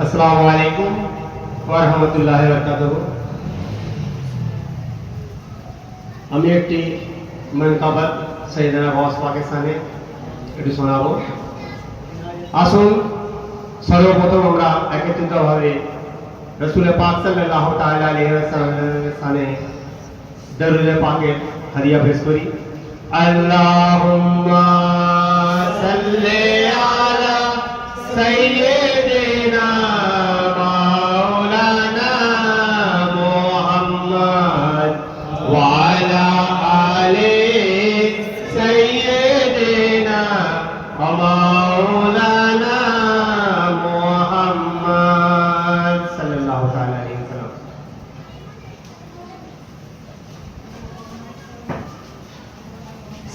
अस्सलामु अलैकुम वरहमतुल्लाहि वबरकातुहू। আমি একটি মানকাবাত সাইয়েদনা গওস পাকিস্তানে এটি শোনাবো। আসুন সর্বপ্রথম আমরা একত্রিতভাবে রাসূল পাক সাল্লাল্লাহু তাআলা আলাইহি ওয়াসাল্লামের সানে দরুদ পাকের হাদিয়া পেশ করি। আল্লাহুম্মা সাল্লি আলা সাইয়্যিদিনা মাওলানা মুহাম্মদ ওয়া আলা আলি সাইয়্যিদিনা মাওলানা মুহাম্মদ সাল্লাল্লাহু তাআলা আলাইহি ওয়াসাল্লাম।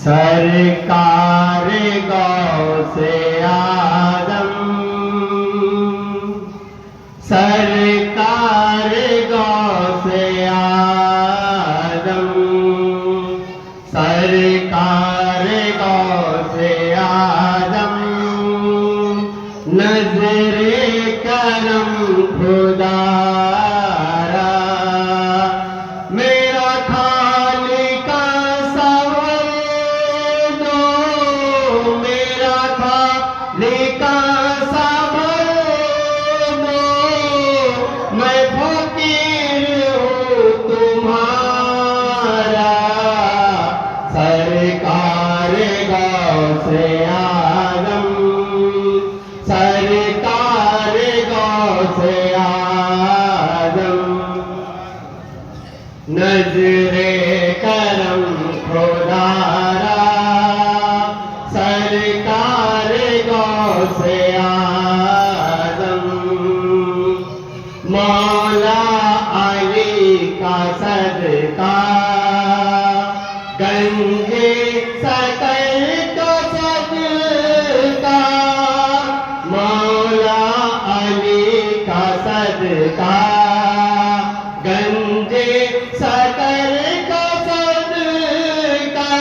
सरकार गौसे आदम, सरकार गौसे आदम, सरकार गौसे आदम, नजरे करम खुदारा, मेरा खालिका लेका साबर दो, मैं फकीर हूँ तुम्हारा। सरकार गौसे आदम, सरकार गौसे आदम, नजरे करम खुदारा, सरकार गौसे आदम, मौला अली का सदका, गंजे सकल को सदका, मौला अली का सदका, गंजे सकल को सदका,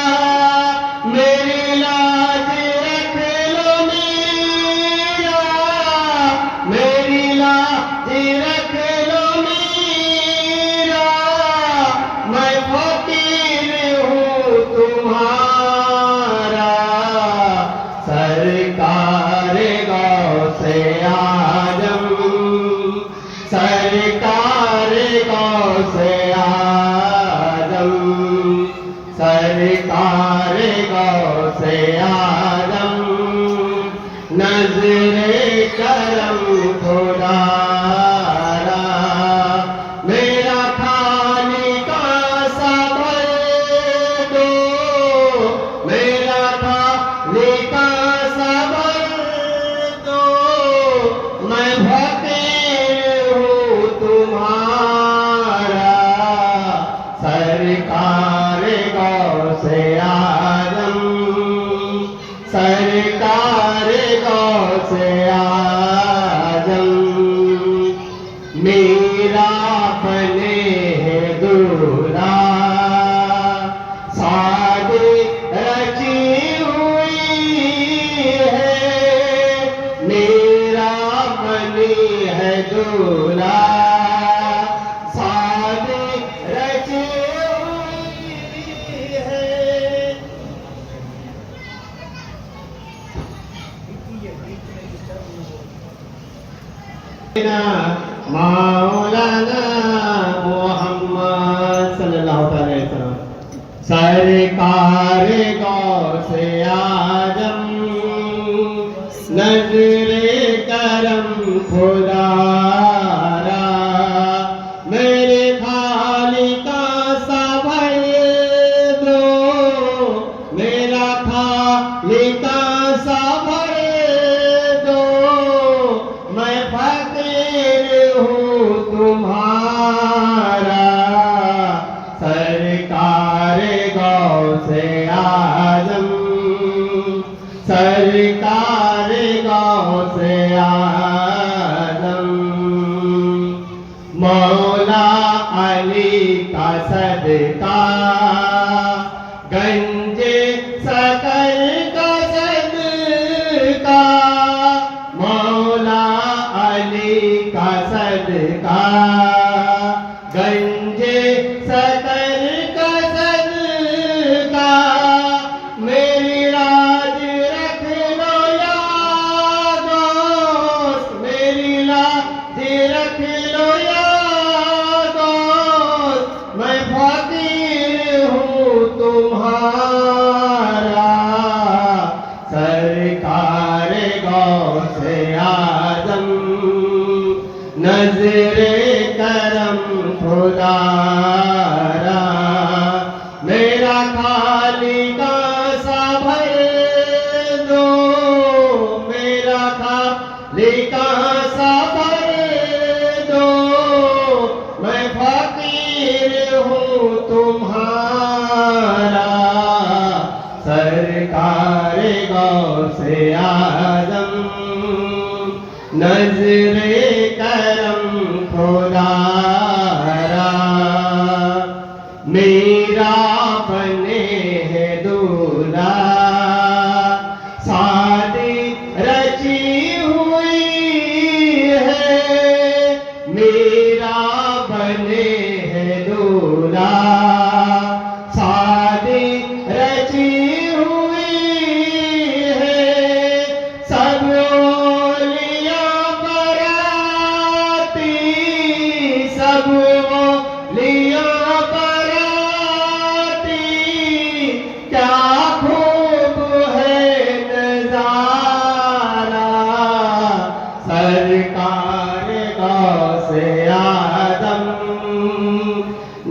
मेरी लाज मेरी लाज रख लो मीरा, मैं फकीर हूँ तुम्हारा। सरकार गौसे आदम, सरकार गौसे आदम, सरकार गौसे आदम, नजरे करम खुदारा, मेरा खालिका साबर दो, मेरा खालिका साबर दो, मैं फकीर हूँ तुम्हारा। सरकार गौसे आदम, सरकार गौसे आदम, मेरा बने है दूल्हा, शादी रची हुई है, मेरा बनी है दूल्हा, शादी रची हुई है। मौलाना मुहम्मद सल्लल्लाहु अलैहि वसल्लम। सरकार गौसे आदम, नजरे करम खुदारा, मेरे खालिका साबर दो, मेरा खालिका साबर दो, मैं फकीर हूँ तुम्हारा। सरकार गौसे आदम, सरकार गौसे आदम, सदका, गंजे सकल का सदका, मौला अली का सदका, गंजे सकल का सदका, मेरी लाज रख लो या दोस्त, मेरी लाज रख लो या दोस्त, मैं फकीर हूँ तुम्हारा। सरकार गौसे आजम, नजरे करम खुदारा, मेरा खाली का भर दो, मेरा खाली का भर दो, मैं फकीर हूँ तुम्हारा। सरकार गौसे आजम, नजरे करम खुदारा, मेरा बने है दूल्हा, शादी रची हुई है, मेरा बने है दूल्हा, शादी रची हुई है, सब ओलियां बराती, सब ओलियां बराती, क्या खूब है नजारा। सरकार गौसे आजम,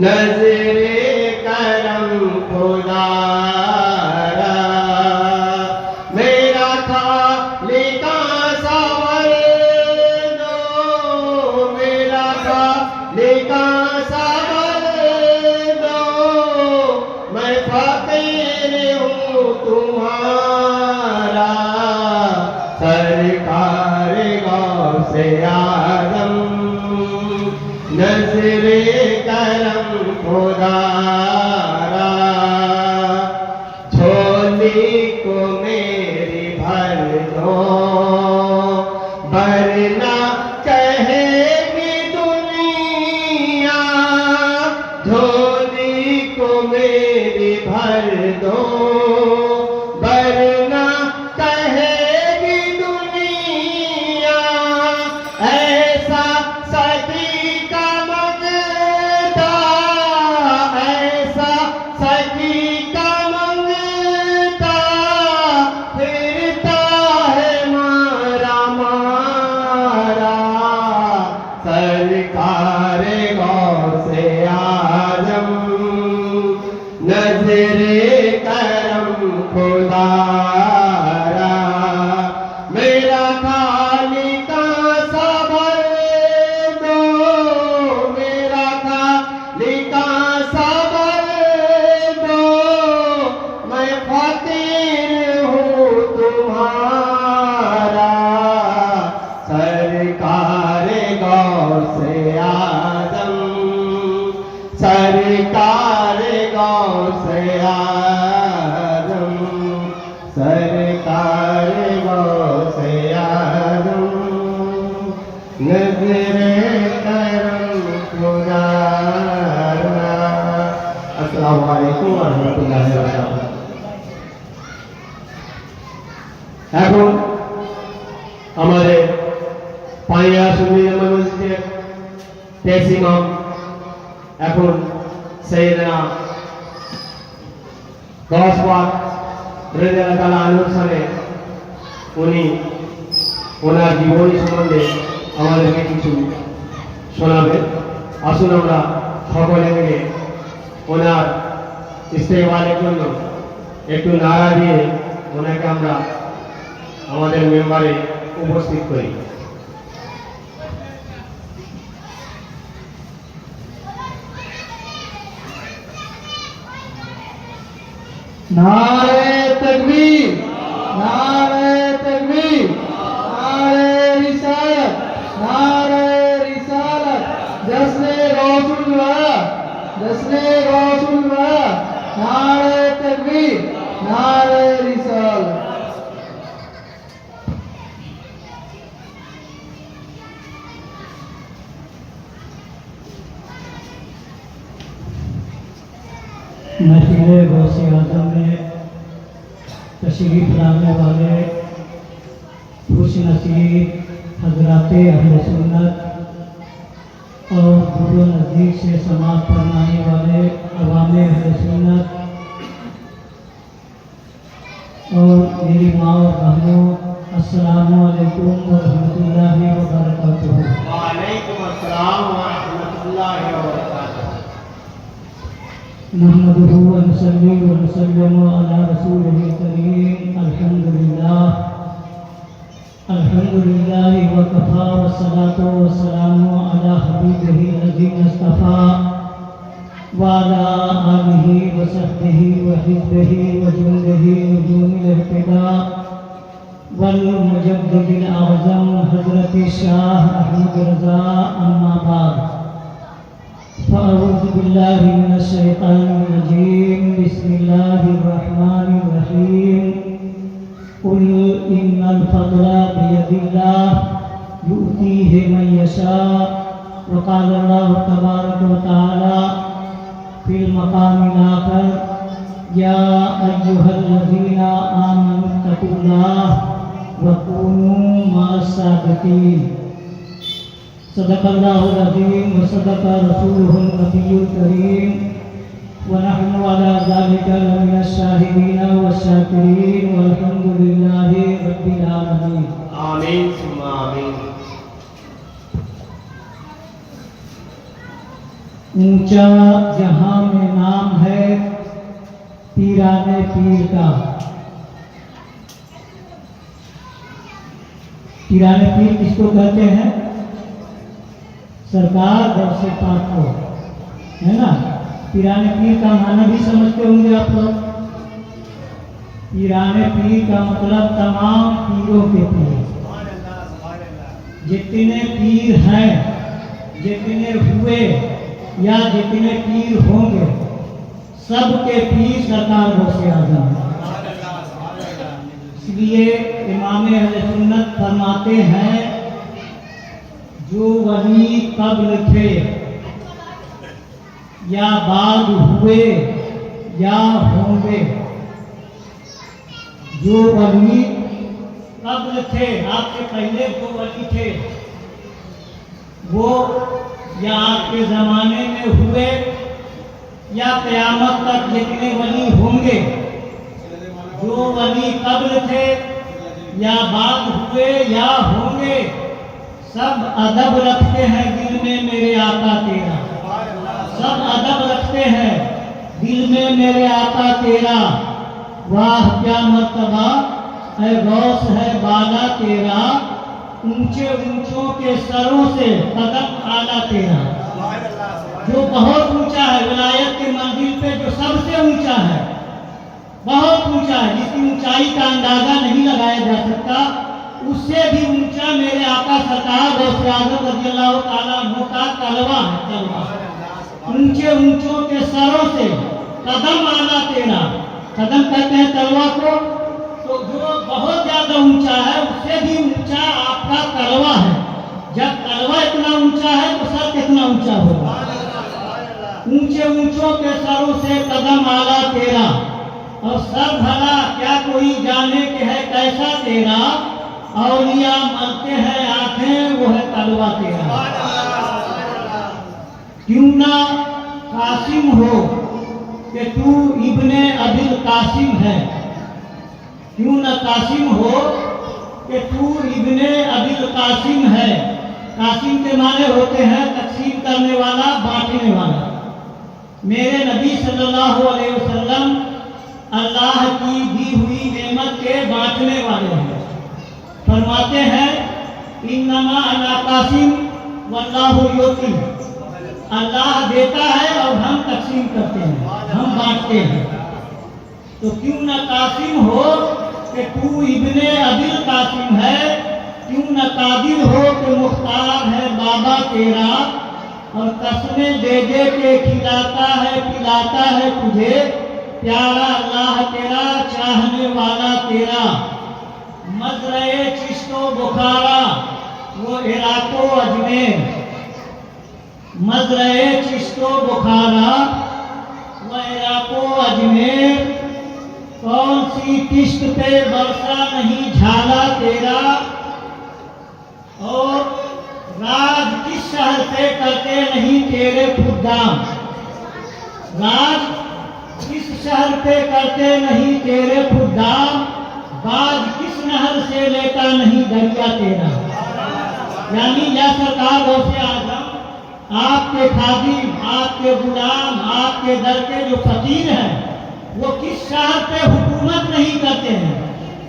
नजरे करम खुदारा, मेरा खाली का भर दो, मेरा खाली का भर दो, मैं फकीर हूँ तुम्हारा। सरकार गौसे आजम, नजरे करम खुदारा, झोली को मेरी भर दो, वरना कहेगी दुनिया, झोली को मेरी भर दो, वरना कहेगी दुनिया, ऐसा सदी का मंगता, ऐसा सदी का मंगता, फिरता है मारा मारा। सरकार गौसे आजम, नजरे करम खुदारा, मेरा खाली का भर दो, मेरा खाली का भर दो, मैं फकीर हूँ तुम्हारा। सरकार गौसे आजम, सरकार गौसे आजम, सरकार गौसे आजम, नजरे करम खुदारा। अस्सलामु अलैकुम व रहमतुल्लाहि व बरकातुहू। এখন আমাদের পানিয়া সুন্নি জামে মসজিদের পেশ ইমাম এখন সৈয়দনা গওসপাক রাদিয়াল্লাহু তাআলা আনহুর সামনে উনি ওনার জীবনী সম্বন্ধে আমাদেরকে কিছু শোনাবেন। আসুন আমরা সকলে মিলে ওনার ইস্তেকবালের জন্য একটু নারা দিয়ে ওনাকে আমরা আমাদের মেম্বারে উপস্থিত করি। नारे तकबीर, नारे तकबीर, नारे रिसालत, नारे रिसालत, जश्न गौसुल्लाह, जश्न तशरीफ लाने वाले खुश नसीब हजरात अहले सुन्नत और दूर नज़दीक से समाज पढ़ाने वाले अवाम अहले सुन्नत और मेरी माँ और बहनों, अस्सलामु अलैकुम व रहमतुल्लाहि व बरकातुहू। वालेकुम अस्सलाम व रहमतुल्लाहि व बरकातुहू। नहमदुहु व नुसल्ली व नुसल्लिमु अला रसूलिल करीम। अल्हम्दुलिल्लाहि व कफ़ा व सलातु व सलामु अला हबीबिही लज़ी मुस्तफ़ा व अला आलिहि व सहबिही व हिज़्बिही व जुंदिही नुजूमिल इह्तिदा वल मुजद्दिदिल आज़म हज़रत शाह अहमद रज़ा। अम्मा बाद, फ़अऊज़ु बिल्लाहि मिनश शैतानिर रजीम। बिस्मिल्लाहिर रहमानिर रहीम। कुल इन्नल फ़ज़्ला बियदिल्लाह युअतीहि मन यशा। व क़ाला अल्लाहु तबारक व तआला फिल मक़ामिल आख़र, या अय्युहल्लज़ीना आमनुत्तक़ुल्लाह व कूनू मअस-सादिक़ीन। सदक़ल्लाहुल अज़ीम व सदक़ रसूलुहुन नबियुल करीम व नहनु अला ज़ालिका लमिनश शाहिदीन व शाकिरीन वल्हम्दुलिल्लाहि रब्बिल आलमीन। आमीन सुम्मा आमीन। ऊंचा जहां में नाम है पीराने पीर का। पीराने पीर किसको कहते हैं? सरकार गौस पाक को, है ना। पीराने पीर का माना भी समझते होंगे आप लोग। पीराने पीर का मतलब तमाम पीरों के पीर। जितने पीर हैं, जितने हुए या जितने पीर होंगे, सबके पीर सरकार गौसे आज़म है। इसलिए इमाम अहले सुन्नत फरमाते हैं, जो वली कब्ल थे या बाद हुए या होंगे, जो वली कब्ल थे, आपके पहले जो वली थे, वो या आपके ज़माने में हुए या क़यामत तक जितने वली होंगे, जो वली कब्ल थे या बाद हुए या होंगे, सब अदब रखते हैं दिल में मेरे आका तेरा। सब अदब रखते हैं दिल में मेरे आका तेरा। वाह क्या मर्तबा है गौस है बाला तेरा, ऊंचे ऊंचों के सरों से कदम आला तेरा। जो बहुत ऊंचा है, विलायत के मंजिल पे जो सबसे ऊंचा है, बहुत ऊंचा है, जिसकी ऊंचाई का अंदाजा नहीं लगाया जा सकता, उससे भी ऊंचा मेरे आका सरकार गौसे आज़म रज़ियल्लाहु ताला अन्हु का तलवा है। तलवा ऊंचे ऊंचों के सरों से कदम आला तेरा। कदम कहते हैं तलवा को, तो जो बहुत ज्यादा ऊंचा है, उससे भी ऊंचा आपका तलवा है। जब तलवा इतना ऊंचा है तो सर कितना ऊंचा होगा। ऊंचे ऊंचों के सरों से कदम आला तेरा, और सर भला क्या कोई जाने के है कैसा तेरा। औलिया मलते हैं आंखें, वो है तलवा तेरा। क्यों ना कासिम हो कि तू इब्ने अबिल कासिम है। क्यों न कासिम हो कि तू इब्ने अबिल कासिम है। कासिम के माने होते हैं तकसीम करने वाला, बांटने वाला। मेरे नबी सल्लल्लाहु अलैहि वसल्लम अल्लाह की दी हुई नेमत के बांटने वाले हैं। फरमाते हैं, इन्नमा अना कासिम वल्लाहु युती। अल्लाह देता है और हम तकसीम करते हैं, हम बांटते हैं। तो क्यों न कासिम हो कि तू इब्ने अबिल कासिम है। क्यों न कादिर हो कि मुख्तार है बाबा तेरा। और कसमें दे दे के खिलाता है पिलाता है तुझे, प्यारा अल्लाह तेरा चाहने वाला तेरा। मजरे चिश्तो बुखारा वो इराको अजमेर। मजरे चिश्तो बुखारा व इराको अजमेर। कौन सी किश्त पे बरसा नहीं झाला तेरा, और राज किस शहर से करते नहीं तेरे खुदाम। राज किस शहर पे करते नहीं तेरे खुदाम, बाज किस नहर से लेता नहीं दरिया तेरा। यानी यह सरकार गौसे आजम आपके खादिम, आपके गुलाम, आपके दर के जो फकीर हैं वो किस शहर पे हुकूमत नहीं करते हैं।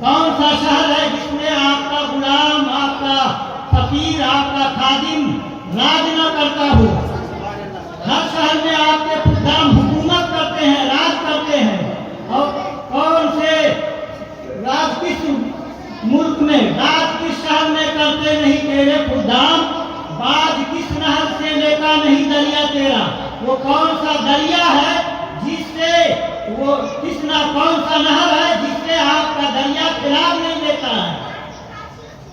कौन सा शहर है जिसमें आपका गुलाम, आपका फकीर, आपका खादिम राज न करता हो। हर शहर में आपके खुदाम हुकूमत करते हैं, राज करते हैं। और कौन से राज किस मुल्क में, राज किस शहर में करते नहीं तेरे खुदाम, बाज किस नहर से लेता नहीं दरिया तेरा। वो कौन सा दरिया है जिससे वो कौन सा नहर है जिससे आपका दरिया खिलाफ नहीं लेता है।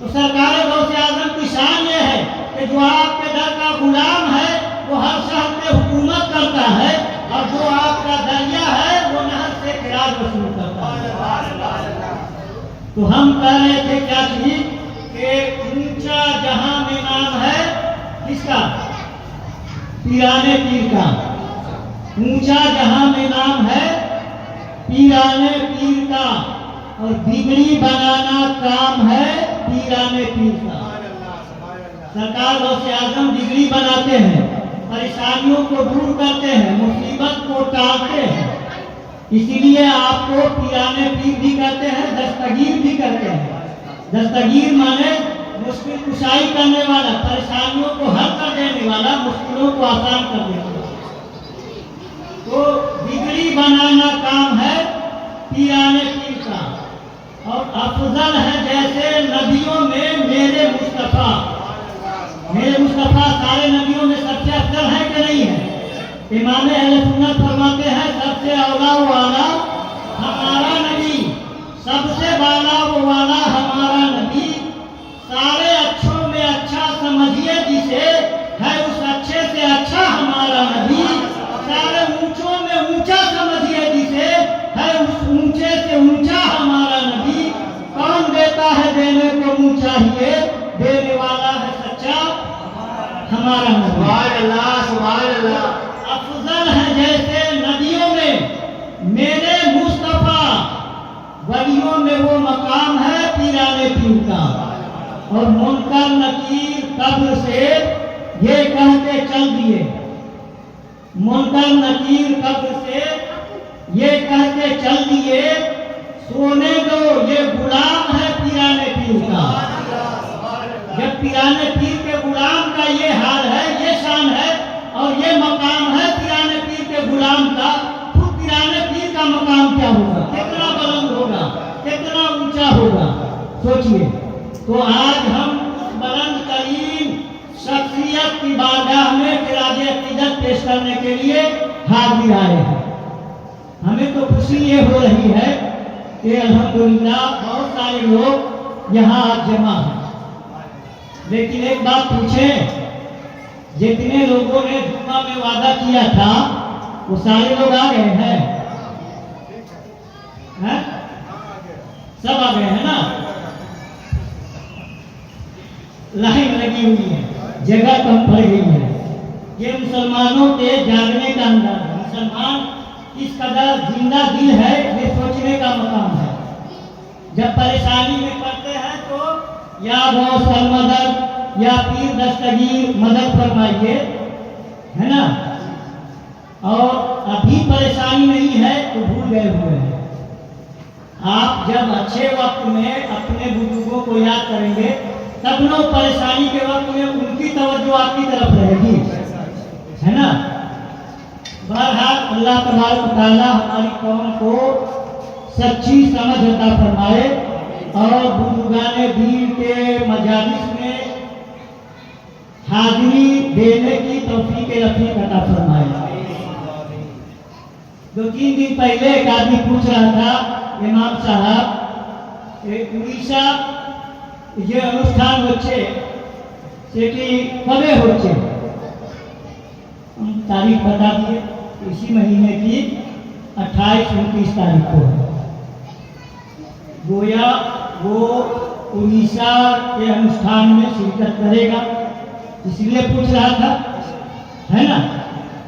तो सरकार गौसे आजम की शान ये है कि जो आपके दर का गुलाम है वो हर शहर पे हुकूमत करता है, और जो आपका दरिया है वो नहर से खिलाफ वसूल करता है। तो हम कह रहे थे क्या चीज कि ऊंचा जहां में नाम है किसका, पीराने पीर का। ऊंचा जहां में नाम है पीराने पीर का, और बिगड़ी बनाना काम है पीराने पीर का। सरकार गौसे आजम बिगड़ी बनाते हैं, परेशानियों को दूर करते हैं, मुसीबत को टालते हैं। इसीलिए आपको पीराने पीर भी कहते हैं, दस्तगीर भी कहते हैं। दस्तगीर माने मुश्किल कुशाई करने वाला, परेशानियों को हल कर देने वाला, मुश्किलों को आसान कर देने वाला। तो बिगड़ी बनाना काम है पीराने पीर का। और अफजल है जैसे नबियों में मेरे मुस्तफा। मेरे मुस्तफा सारे नबियों में सबसे अफजल है कि नहीं है। इमाम अहले सुन्नत फरमाते हैं सबसे औला वाला हमारा नबी, सबसे बाला वो वाला हमारा नबी। सारे अच्छों में अच्छा समझिए जिसे, है उस अच्छे से अच्छा हमारा नबी। सारे ऊंचों में ऊंचा समझिए जिसे, है उस ऊंचे से ऊंचा हमारा नबी। कौन देता है देने को मुँह चाहिए, देने वाला है सच्चा हमारा नबी। सुभान अल्लाह, सुभान अल्लाह। अफजल है जैसे नदियों में मेरे मुस्तफा, वलियों में वो मकाम है पीराने पीर का। और मुनकर नकीर कब्र से ये कह के चल दिए, मुनकर नकीर कब्र से ये कह के चल दिए, सोने दो ये गुलाम है पीराने पीर का। जब पीराने पीर के गुलाम का ये हाल है, ये शान है और ये मकाम है पीराने पीर के गुलाम का, तो पीराने पीर का मकाम क्या होगा, कितना बुलंद होगा, कितना ऊंचा होगा, सोचिए। तो आज हम उस बुलंद तरीन शख्सियत की बारगाह में खिराजे अकीदत पेश करने के लिए हाजिर आए हैं। हमें तो खुशी ये हो रही है कि अल्हम्दुलिल्लाह बहुत सारे लोग यहाँ आज जमा हैं। लेकिन एक बात पूछें, जितने लोगों ने जुम्मा में वादा किया था वो सारे लोग आ गए हैं? सब आ गए हैं ना? लाइन लगी हुई है, जगह कम पड़ गई है। ये मुसलमानों के जागने का अंदाज है। मुसलमान इस कदर जिंदा दिल है, ये सोचने का मकाम है। जब परेशानी में पड़ते हैं तो या गौसल मदद या पीर दस्तगीर मदद फरमाइए, है ना। और अभी परेशानी नहीं है तो भूल गए हुए हैं। आप जब अच्छे वक्त में अपने बुजुर्गों को याद करेंगे तब न परेशानी के वक्त में उनकी तवज्जो आपकी तरफ रहेगी, है ना। बहरहाल अल्लाह तबारक व तआला हमारी कौम को सच्ची समझ अता फरमाए और बुजुर्गाने दीन के मजालिस में हाजिरी देने की तौफीक रफीक अता फरमाए। 2-3 दिन पहले एक आदमी पूछ रहा था, इमाम साहब उड़ीसा ये अनुष्ठान होच्छे सेटी कबे होच्छे? हम तारीख बता दिए, इसी महीने की 28-29 तारीख को है। गोया वो उड़ीसा के अनुष्ठान में शिरकत करेगा, इसलिए पूछ रहा था, है ना।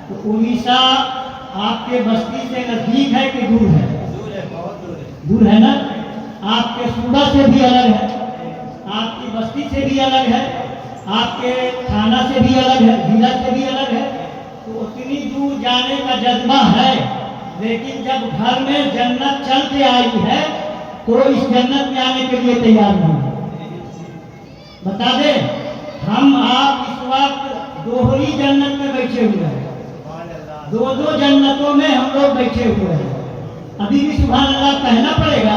तो उड़ीसा आपके बस्ती से नजदीक है कि दूर है? दूर है, बहुत दूर है। दूर है ना। आपके सूबा से भी अलग है, आपकी बस्ती से भी अलग है, आपके थाना से भी अलग है, जिला से भी अलग है। तो उतनी दूर जाने का जज्बा है, लेकिन जब घर में जन्नत चल के आई है तो इस जन्नत में आने के लिए तैयार नहीं। बता दे, हम आप इस वक्त दोहरी जन्नत में बैठे हुए हैं, दो दो जन्नतों में हम लोग बैठे हुए हैं। अभी भी सुभान अल्लाह कहना पड़ेगा,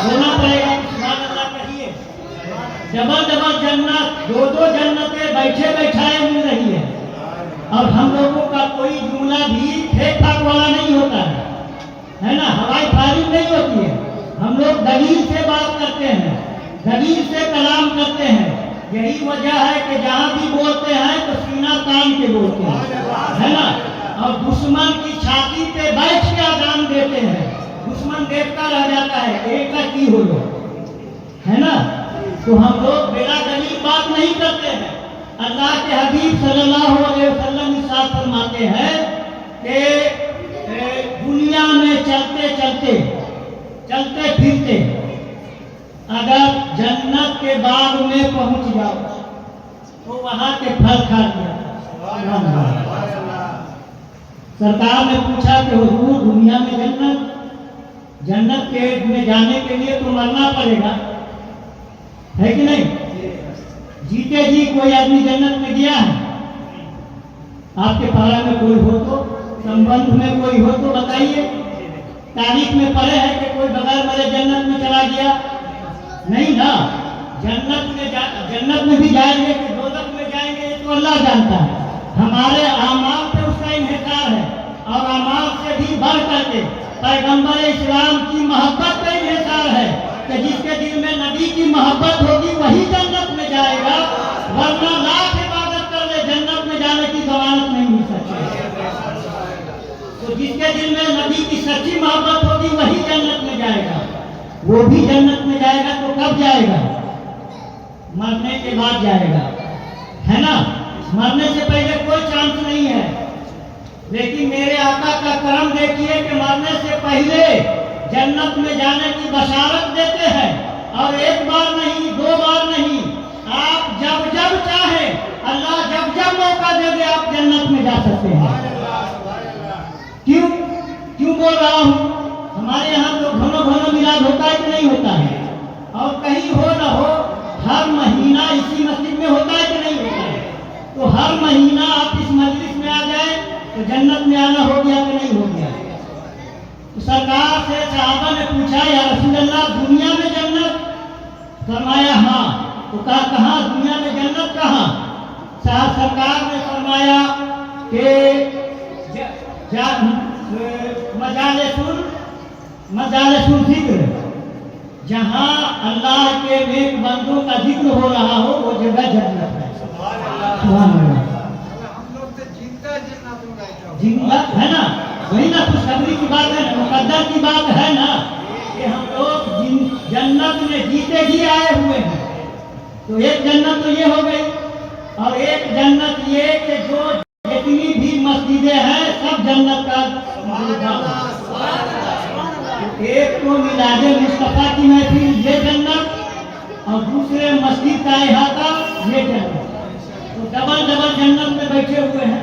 बोलना पड़ेगा, सुभान अल्लाह कहिए। डबल डबल जन्नत, दो दो जन्नतें बैठे बैठाए मिल रही है। और हम लोगों का कोई जुमला भी ठीक ठाक वाला नहीं होता है ना, हवाई फायरिंग नहीं होती है। हम लोग दलील से बात करते हैं, दलील से कलाम करते हैं। यही वजह है कि जहाँ भी बोलते हैं तो सीना तान के बोलते हैं, है ना। और दुश्मन की छाती पे बैठ के आजान देते हैं, दुश्मन देखता रह जाता है, एक का की हो लो, है ना। तो हम लोग बिना दलील बात नहीं करते हैं। अल्लाह के हबीब सल्लल्लाहु अलैहि वसल्लम इरशाद फरमाते हैं कि दुनिया में चलते चलते, चलते फिरते अगर जन्नत के बाग में पहुंच जाओ तो वहां के फल खा लिया। सरकार ने पूछा कि हुजूर, दुनिया में जन्नत के में जाने के लिए तो मरना पड़ेगा, है कि नहीं? जीते जी कोई आदमी जन्नत में गया है? आपके पारा में कोई हो तो, संबंध में कोई हो तो बताइए। तारीख में पढ़े हैं कि कोई बगैर मरे जन्नत में चला गया? नहीं ना। जन्नत में भी जाएंगे कि दोजख में जाएंगे ये तो अल्लाह जानता है। हमारे आमाल पे उसका इन्हिसार है, और आमाल से भी बढ़ करके पैगंबर इस्लाम की मोहब्बत का इन्हिसार है कि जिसके दिल में नबी की मोहब्बत होगी वही जन्नत में जाएगा, वरना लाख इबादत कर ले जन्नत में जाने की जमानत नहीं मिल सकती। तो जिसके दिल में नबी की सच्ची मोहब्बत होगी वही जन्नत में जाएगा। वो भी जन्नत में जाएगा तो कब जाएगा? मरने के बाद जाएगा, है ना। मरने से पहले कोई चांस नहीं है। लेकिन मेरे आका का करम देखिए कि मरने से पहले जन्नत में जाने की बशारत देते हैं, और एक बार नहीं, दो बार नहीं, आप जब जब चाहे, अल्लाह जब जब मौका दे दे, आप जन्नत में जा सकते हैं। क्यों बोल रहा हूँ? हमारे यहाँ तो घनो घनो मिलाद होता है कि नहीं होता है? और कहीं हो न हो, हर महीना इसी मस्जिद में होता है कि नहीं होता है? तो हर महीना आप इस मजलिस में आ जाए तो जन्नत में आना हो गया कि नहीं हो गया? तो सरकार से सहाबा ने पूछा, या रसूल अल्लाह, दुनिया में जन्नत? फरमाया हाँ। तो कहा कहाँ? दुनिया में जन्नत कहाँ? सरकार ने फरमाया कि मजालिसुल जिक्र, जहाँ अल्लाह के नेक बंदों का जिक्र हो रहा हो वो जगह जन्नत है। जिंदा है ना, वही ना खुशखबरी की बात है, मुकद्दर की बात है ना, कि हम लोग जन्नत में जीते जी आए हुए हैं। तो एक जन्नत तो ये हो गई, और एक जन्नत ये कि जो जितनी भी मस्जिदें हैं सब जन्नत का एक तो मिलादे मुस्तफा की महफिल ये जन्नत, और दूसरे मस्जिद का इहाता ये जन्नत। तो डबल डबल जन्नत में बैठे हुए हैं।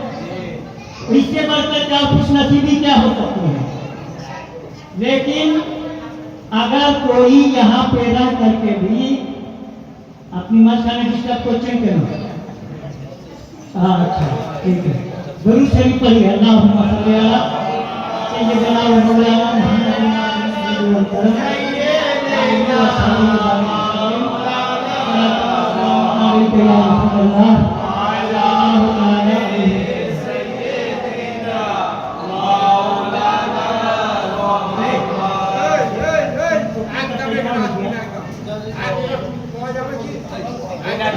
इससे बढ़कर क्या खुश नसीबी क्या हो सकती है? लेकिन अगर कोई यहाँ पे रह करके भी अपनी मस्जिद में डिस्टर्ब क्वेश्चन करो, अच्छा ठीक है, जरूर शरीफ पढ़िए। अल्लाहुम्मा सल्ली अला सय्यिदना व मौलाना मुहम्मद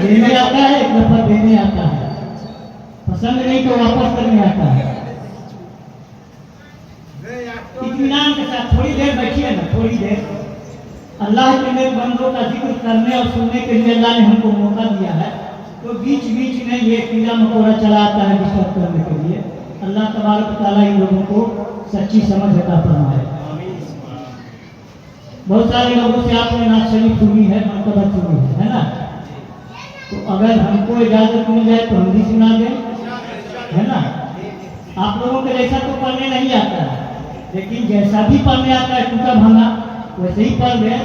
देने आता है, एक दफा देने आता है, पसंद नहीं तो वापस करने आता है। इत्मीनान के साथ थोड़ी देर बैठिए ना, थोड़ी देर अल्लाह के नेक बंदों का जिक्र करने और सुनने के लिए अल्लाह ने हमको मौका दिया है, तो बीच बीच में ये कीड़ा मकोड़ा चला आता है डिस्टर्ब करने के लिए। अल्लाह तबारक तआला इन लोगों को सच्ची समझ अता फरमाए। बहुत सारे लोगों से आपने नात शरीफ सुनी है, मरतबा सुनी है ना? तो अगर हमको इजाजत मिल जाए तो हम भी सुना दें, है ना? आप लोगों के जैसा तो पढ़ने नहीं आता है, लेकिन जैसा भी पढ़ने आता है टूटा भांगा वैसे ही पढ़ रहे।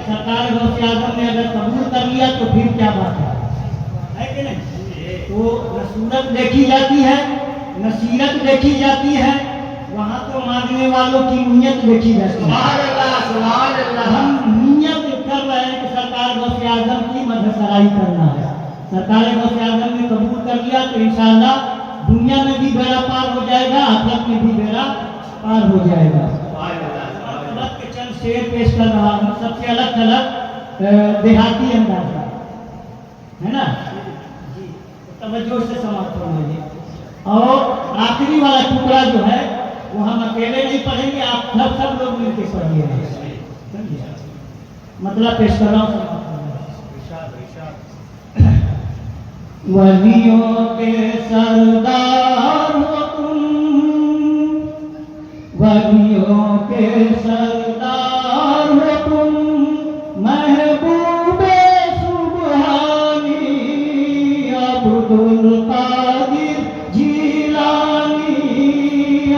सरकार गौसे आजम ने अगर कबूल कर लिया तो फिर क्या बात है कि नहीं? तो न सूरत देखी जाती है न सीरत देखी जाती है, वहाँ तो मांगने वालों की नीयत देखी जाती है। हम नीयत कर रहे हैं कि सरकार गौसे आजम की मददसराई करना है। सरकार गौसे आजम ने कबूल कर लिया तो इंशाअल्लाह दुनिया में भी बेड़ा पार हो जाएगा, आखिरत में भी बेड़ा पार हो जाएगा। के चंद शेर पेश कर रहा हूँ, सबसे अलग अलग देहाती अंदाज का, है ना? तवज्जो से समाप्त होंगे। और आखिरी वाला टुकड़ा जो है वो हम अकेले नहीं पढ़ेंगे, आप सब लोग मिलकर पढ़िए। मतलब पेश कर रहा हूँ। वलियों के सरदार हो तुम, वलियों के सरदार हो तुम, महबूबे सुबहानी अब्दुल कादिर जिलानी,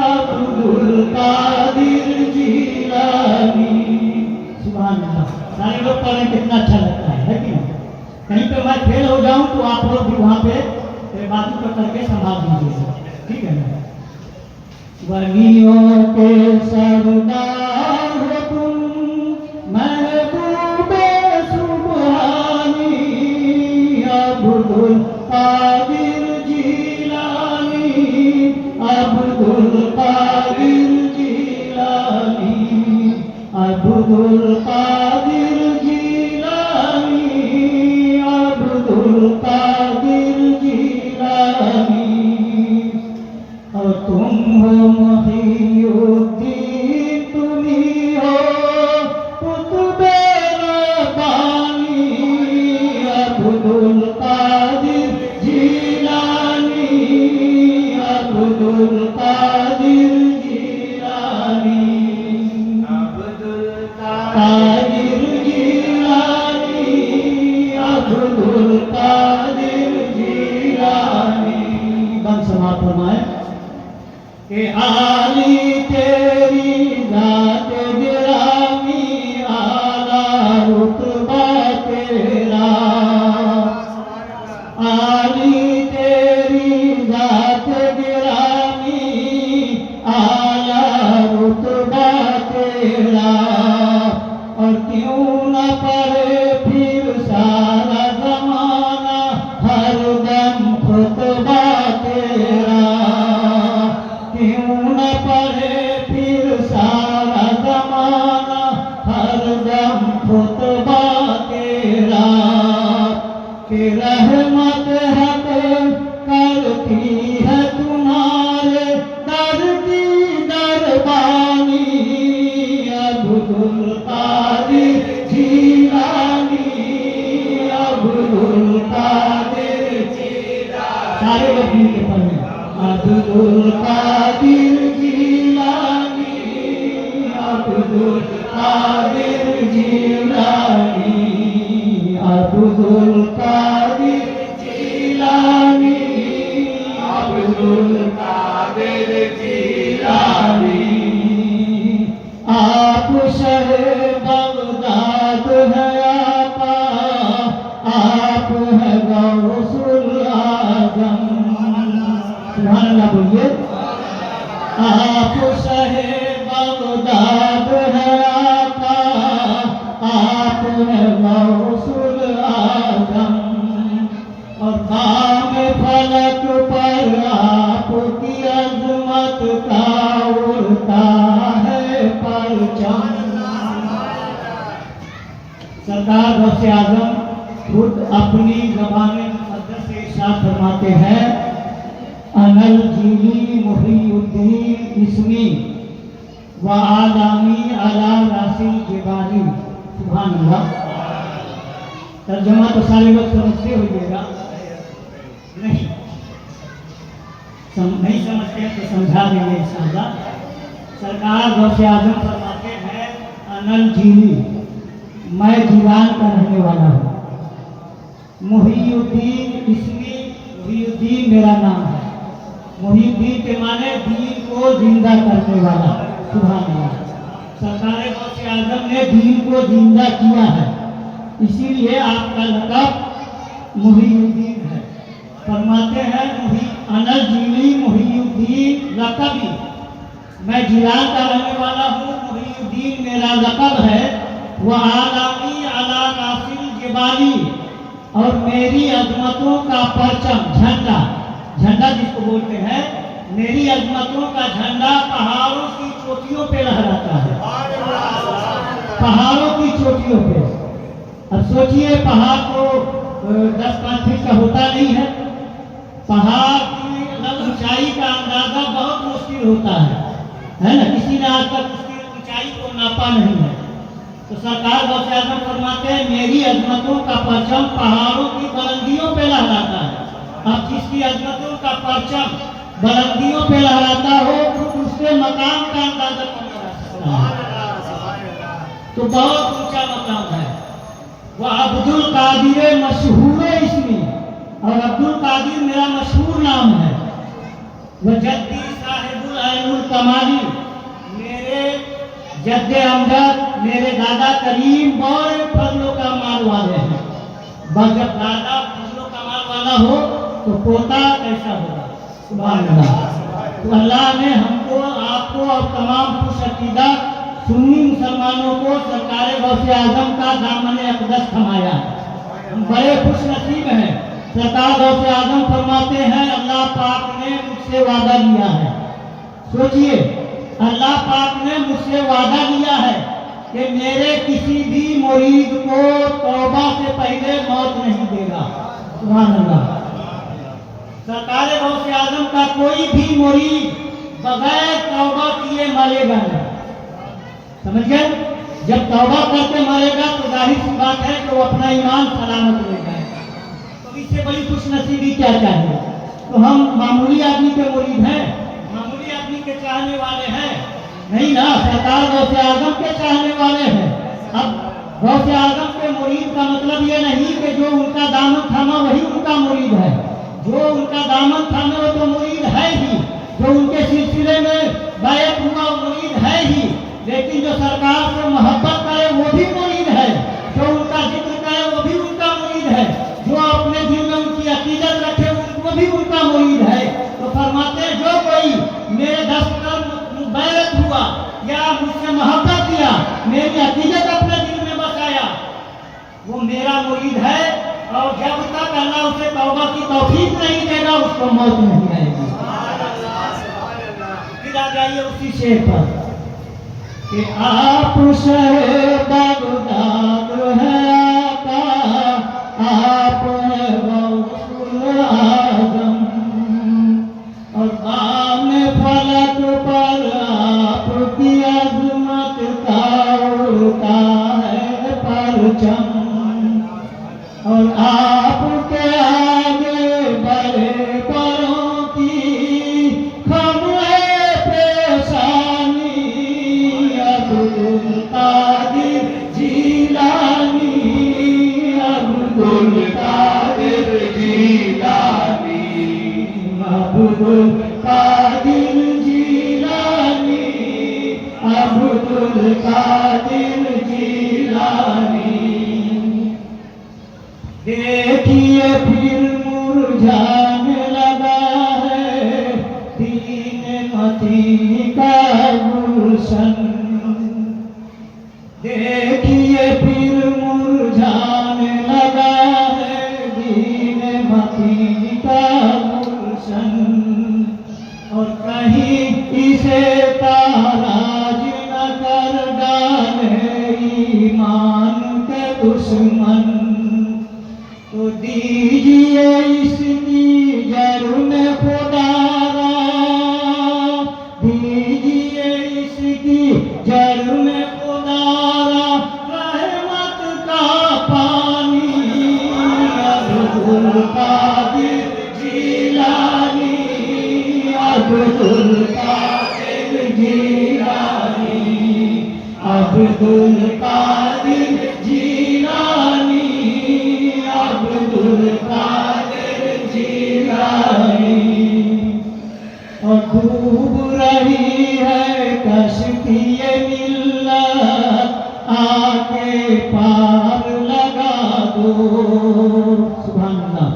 अब्दुल कादिर जिलानी। सुभान अल्लाह। सारे लोग पढ़ें, कितना अच्छा लगता है कि नहीं? कहीं पे मैं फेल हो जाऊं तो आप लोग भी वहाँ पे बातों को करके संभाल दीजिएगा, ठीक है ना? वलियों के सरदार हो तुम, महबूबे सुबहानी अब्दुल कादिर जिलानी, अब्दुल कादिर जिलानी, अब्दुल कादिर जिलानी, अब्दुल कादिर जिलानी। और तुम हो मुहियुद्दीन, तुम्ही हो कुतुबे रब्बानी, अब्दुल कादिर जिलानी, अब्दुल कादिर जिलानी, अब्दुल कादिर जिलानी, अब्दुल कादिर जिलानी। बंद समाप्त फरमाए कि आली तेरी जात गिरामी, आला रुतबा तेरा, आली तेरी जात गिरामी, आला रुतबा तेरा। और क्यों न पढ़े फिर सारा जमाना हरदम खुतबा तेरा, क्यों न पढ़े फिर सारा जमाना हरदम खुतबा तेरा। कि रहमत हक करती है तुम्हारे दर की दरबानी, अब्दुल कादिर जिलानी, अब्दुल कादिर जिलानी। सारे लोग मिलके पढ़ें। अब्दुल कादिर जिलानी, अब्दुल कादिर जिलानी, अब्दुल कादिर जिलानी, अब्दुल कादिर जिलानी। आप शहे बगदाद है आपा, आप है गौसुल आजम। सुभान अल्लाह बोलिए। आप शहे बगदाद है आपा, आप है गौसुल आजम। और काम फलक पर आपकी अजमत का उड़ता है परचम। सरकार गौसे आजम खुद अपनी ज़बान मुक़द्दस से इरशाद फरमाते हैं, अनल जीली मुहियुद्दीन इस्मी व आलामी अला रासिल जिबारी। सुभान अल्लाह। तर्जमा तो सारे लोग समझते होइएगा, नहीं नहीं समझते तो समझा देंगे इंशाअल्लाह। सरकार गौसे आजम फरमाते हैं, अनल जीवी, मैं जीवान का रहने वाला हूँ। मुहीउद्दीन इसमी, मुहीउद्दीन मेरा नाम है। मुहीउद्दीन के माने दीन को जिंदा करने वाला। सुभान अल्लाह। सरकार गौसे आजम ने दीन को जिंदा किया है, इसीलिए आपका लक़ब मुहीउद्दीन है। फरमाते हैं अनल जीवी मुहीउद्दीन लक़बी, मैं जिलान का रहने वाला हूँ, मुहीउद्दीन मेरा लक़ब है। वह आलामी अला नासिल जिबाली, और मेरी अजमतों का परचम, झंडा, झंडा जिसको बोलते हैं, मेरी अजमतों का झंडा पहाड़ों की चोटियों पे लहराता है। पहाड़ों की चोटियों पे। अब सोचिए, पहाड़ तो 10-5 फीट का होता नहीं है। पहाड़ की ऊंचाई का अंदाजा बहुत मुश्किल होता है ना। किसी ने आज तक उसकी ऊंचाई को नापा नहीं है। तो सरकार गौसे आजम फरमाते हैं, मेरी अजमतों का परचम पहाड़ों की बुलंदियों पे लहराता है। अब जिसकी अजमतों का परचम बुलंदियों पे लहराता हो तो उसके मकाम का अंदाजा कौन लगा सकता है? तो बहुत ऊंचा मकाम है। वह अब्दुल कादिर मशहूर इसमें, और अब्दुल कादिर मेरा मशहूर नाम है। वह जद्दी साहिबुल ऐनुल कमाली, मेरे जद्दे अमजद, मेरे दादा करीम बड़े फजलों का माल वाले हैं। बस जब दादा फजलों का माल वाला हो तो पोता कैसा होगा? सुभान अल्लाह। तो अल्लाह ने हमको, आपको और तमाम खुशअकीदा सुन्नी मुसलमानों को सरकार गौसे आजम का दामन अक़दस थमाया। हम बड़े खुश नसीब हैं। सरकार गौसे आजम फरमाते हैं, अल्लाह पाक ने मुझसे वादा लिया है। सोचिए, अल्लाह पाक ने मुझसे वादा लिया है कि मेरे किसी भी मुरीद को तौबा से पहले मौत नहीं देगा। सुभान अल्लाह। सरकार गौसे आजम का कोई भी मुरीद बगैर तौबा किए मरेगा नहीं। समझ गए? जब तौबा करके मरेगा तो जाहिर सी बात है कि वो अपना ईमान सलामत ले जाएगा। तो इससे बड़ी खुशनसीबी क्या चाहिए? तो हम मामूली आदमी के मुरीद हैं, मामूली आदमी के चाहने वाले हैं नहीं ना, सरकार गौसे आजम के चाहने वाले हैं। अब गौसे आजम के मुरीद का मतलब ये नहीं कि जो उनका दामन थामा वही उनका मुरीद है। जो उनका दामन थामे वो तो मुरीद है ही, जो उनके सिलसिले में बैत हुआ मुरीद है ही, लेकिन जो सरकार से मोहब्बत करे वो भी मुरीद है, जो उनका जिक्र करे वो भी उनका मुरीद है, जो अपने दिल में उनकी अकीदत रखे वो भी उनका मुरीद है। तो फरमाते हैं, जो कोई मेरे दस्त पर बैत हुआ या मुझसे मोहब्बत किया, मेरी अकीदत अपने दिल में बसाया, वो मेरा मुरीद है। और जब तक अल्लाह उसे तौबा की तौफीक नहीं देगा उसको मौत नहीं आएगी। फिर आ जाइए उसी शेर पर कि आप शहे बगदाद है आका, आप है गौसुल आजम, और आने फलक पर आपकी अजमत का उड़ता है परचम, और आपके आगे बड़े बड़ों की खम्हे पेशानी, अब्दुल कादिर जीलानी, अब्दुल कादिर जीलानी, अब्दुल कादिर जीलानी, अब्दुल कादिर जीलानी। देखिए फिर मुरझाने लगा है दीन मती का गुलशन, देखिए फिर मुरझाने लगा है दीन मती का गुलशन, और कहीं इसे ताराज न कर डाले ईमान के दुश्मन, तो दीजिए इसकी जड़ में खुदारा, दीजिए इसकी जड़ में खुदारा रहम अब्दुल कादिर जिलानी, अब्दुल कादिर जिलानी, अब्दुल कादिर जिलानी, अब्दुल कादिर जिलानी। और डूब रही है कश्ती-ए मिल्लत, आके पार लगा दो। सुभान अल्लाह।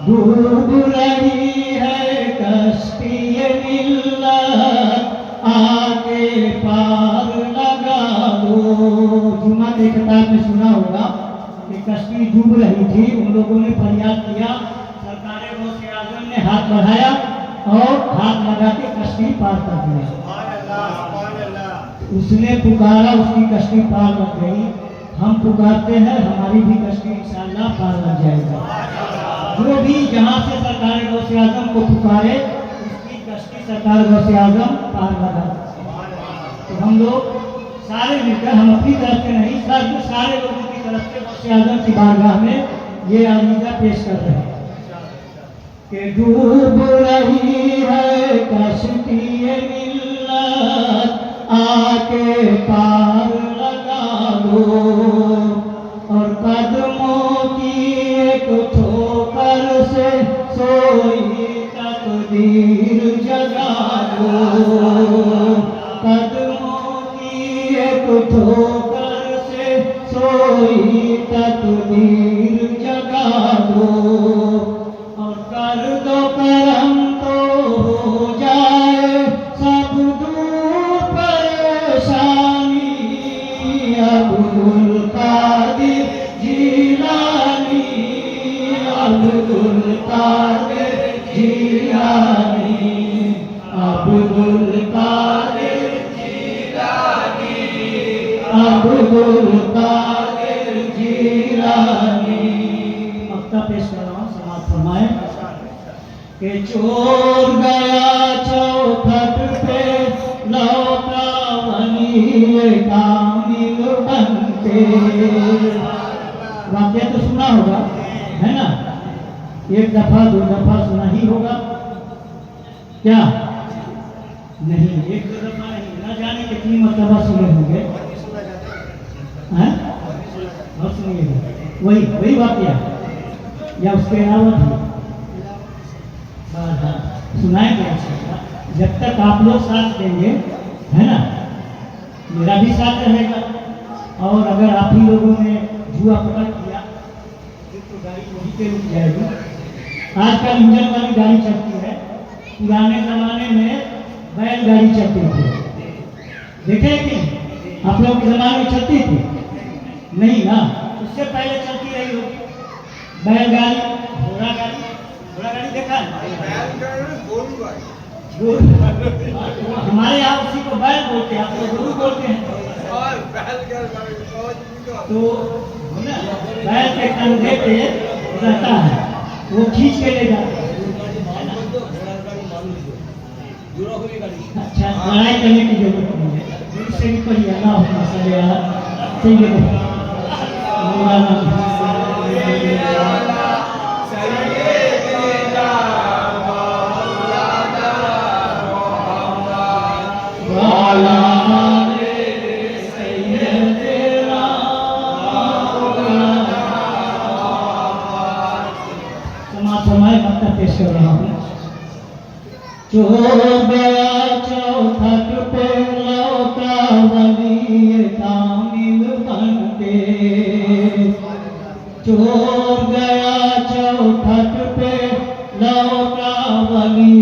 डूब रही है कश्ती-ए मिल्लत, आके पार लगा दो। जुमा के किताब में सुना होगा कि कश्ती डूब रही थी, उन लोगों ने फरियाद किया, सरकार गौसे आजम ने हाथ बढ़ाया और हाथ लगा के कश्ती पार कर दिया। उसने पुकारा, उसकी कश्ती पार लग गई। हम पुकारते हैं, हमारी भी कश्ती इंशाअल्लाह पार लग जाएगा। जो भी जहाँ से सरकार गौसे आजम को पुकारे, उसकी कश्ती सरकार गौसे आजम पार लगा। तो हम लोग सारे मिलकर, हम अपनी तरफ से नहीं, सारे लोगों की तरफ से गौसे आजम की बारगाह में ये आमीज़ा पेश कर रहे हैं कि डूब रही है कश्ती-ए मिल्लत, आके पार लगा दो। और कदमों की एक ठोकर से सोई तकदीर जगा दो। कदमों की एक ठोकर से सोई तकदीर जगा दो। और कर दो करम तो हो जाए सब दूर परेशानी, अब्दुल कादिर जिलानी, अब्दुल कादिर जिलानी, अब्दुल कादिर जिलानी, अब्दुल कादिर जिलानी। मक्ता पेश कर रहा हूँ, समाप्त फरमाए कि चोर गया चौखट पे, लौटा वली कामिल बनके। वाक्य तो सुना होगा, है ना? एक दफा दो दफा सुना ही होगा क्या? नहीं, एक दो दफा नहीं, न जाने कितनी मरतबा सुने होंगे। और सुनिएगा वही वाक्य या उसके अलावा भी सुनाएंगे। जब तक आप लोग साथ देंगे, है ना, मेरा भी साथ रहेगा। और अगर आप ही लोगों ने जुआ पकड़ किया तो गाड़ी वहीं पे रुक जाएगी। आजकल इंजन वाली गाड़ी चलती है, पुराने जमाने में बैलगाड़ी चलती थी। देखे कि आप लोग के जमाने में चलती थी? नहीं ना, उससे पहले चलती रही होगी बैलगाड़ी, घोड़ा गाड़ी। घोड़ा गाड़ी देखा है? हमारे यहाँ उसी को बैल बोलते हैं, आप लोग गुरु बोलते हैं। तो बैल के कंधे पे रहता है, वो खींच के ले जाता है। अच्छा, लड़ाई करने की जरूरत नहीं है, उससे भी पढ़िए। अल्लाह सही है। पेश कर रहा हूँ। चोर गया चौखट पे, लौटा वली कामिल बनके। चोर गया चौखट पे, लौटा वली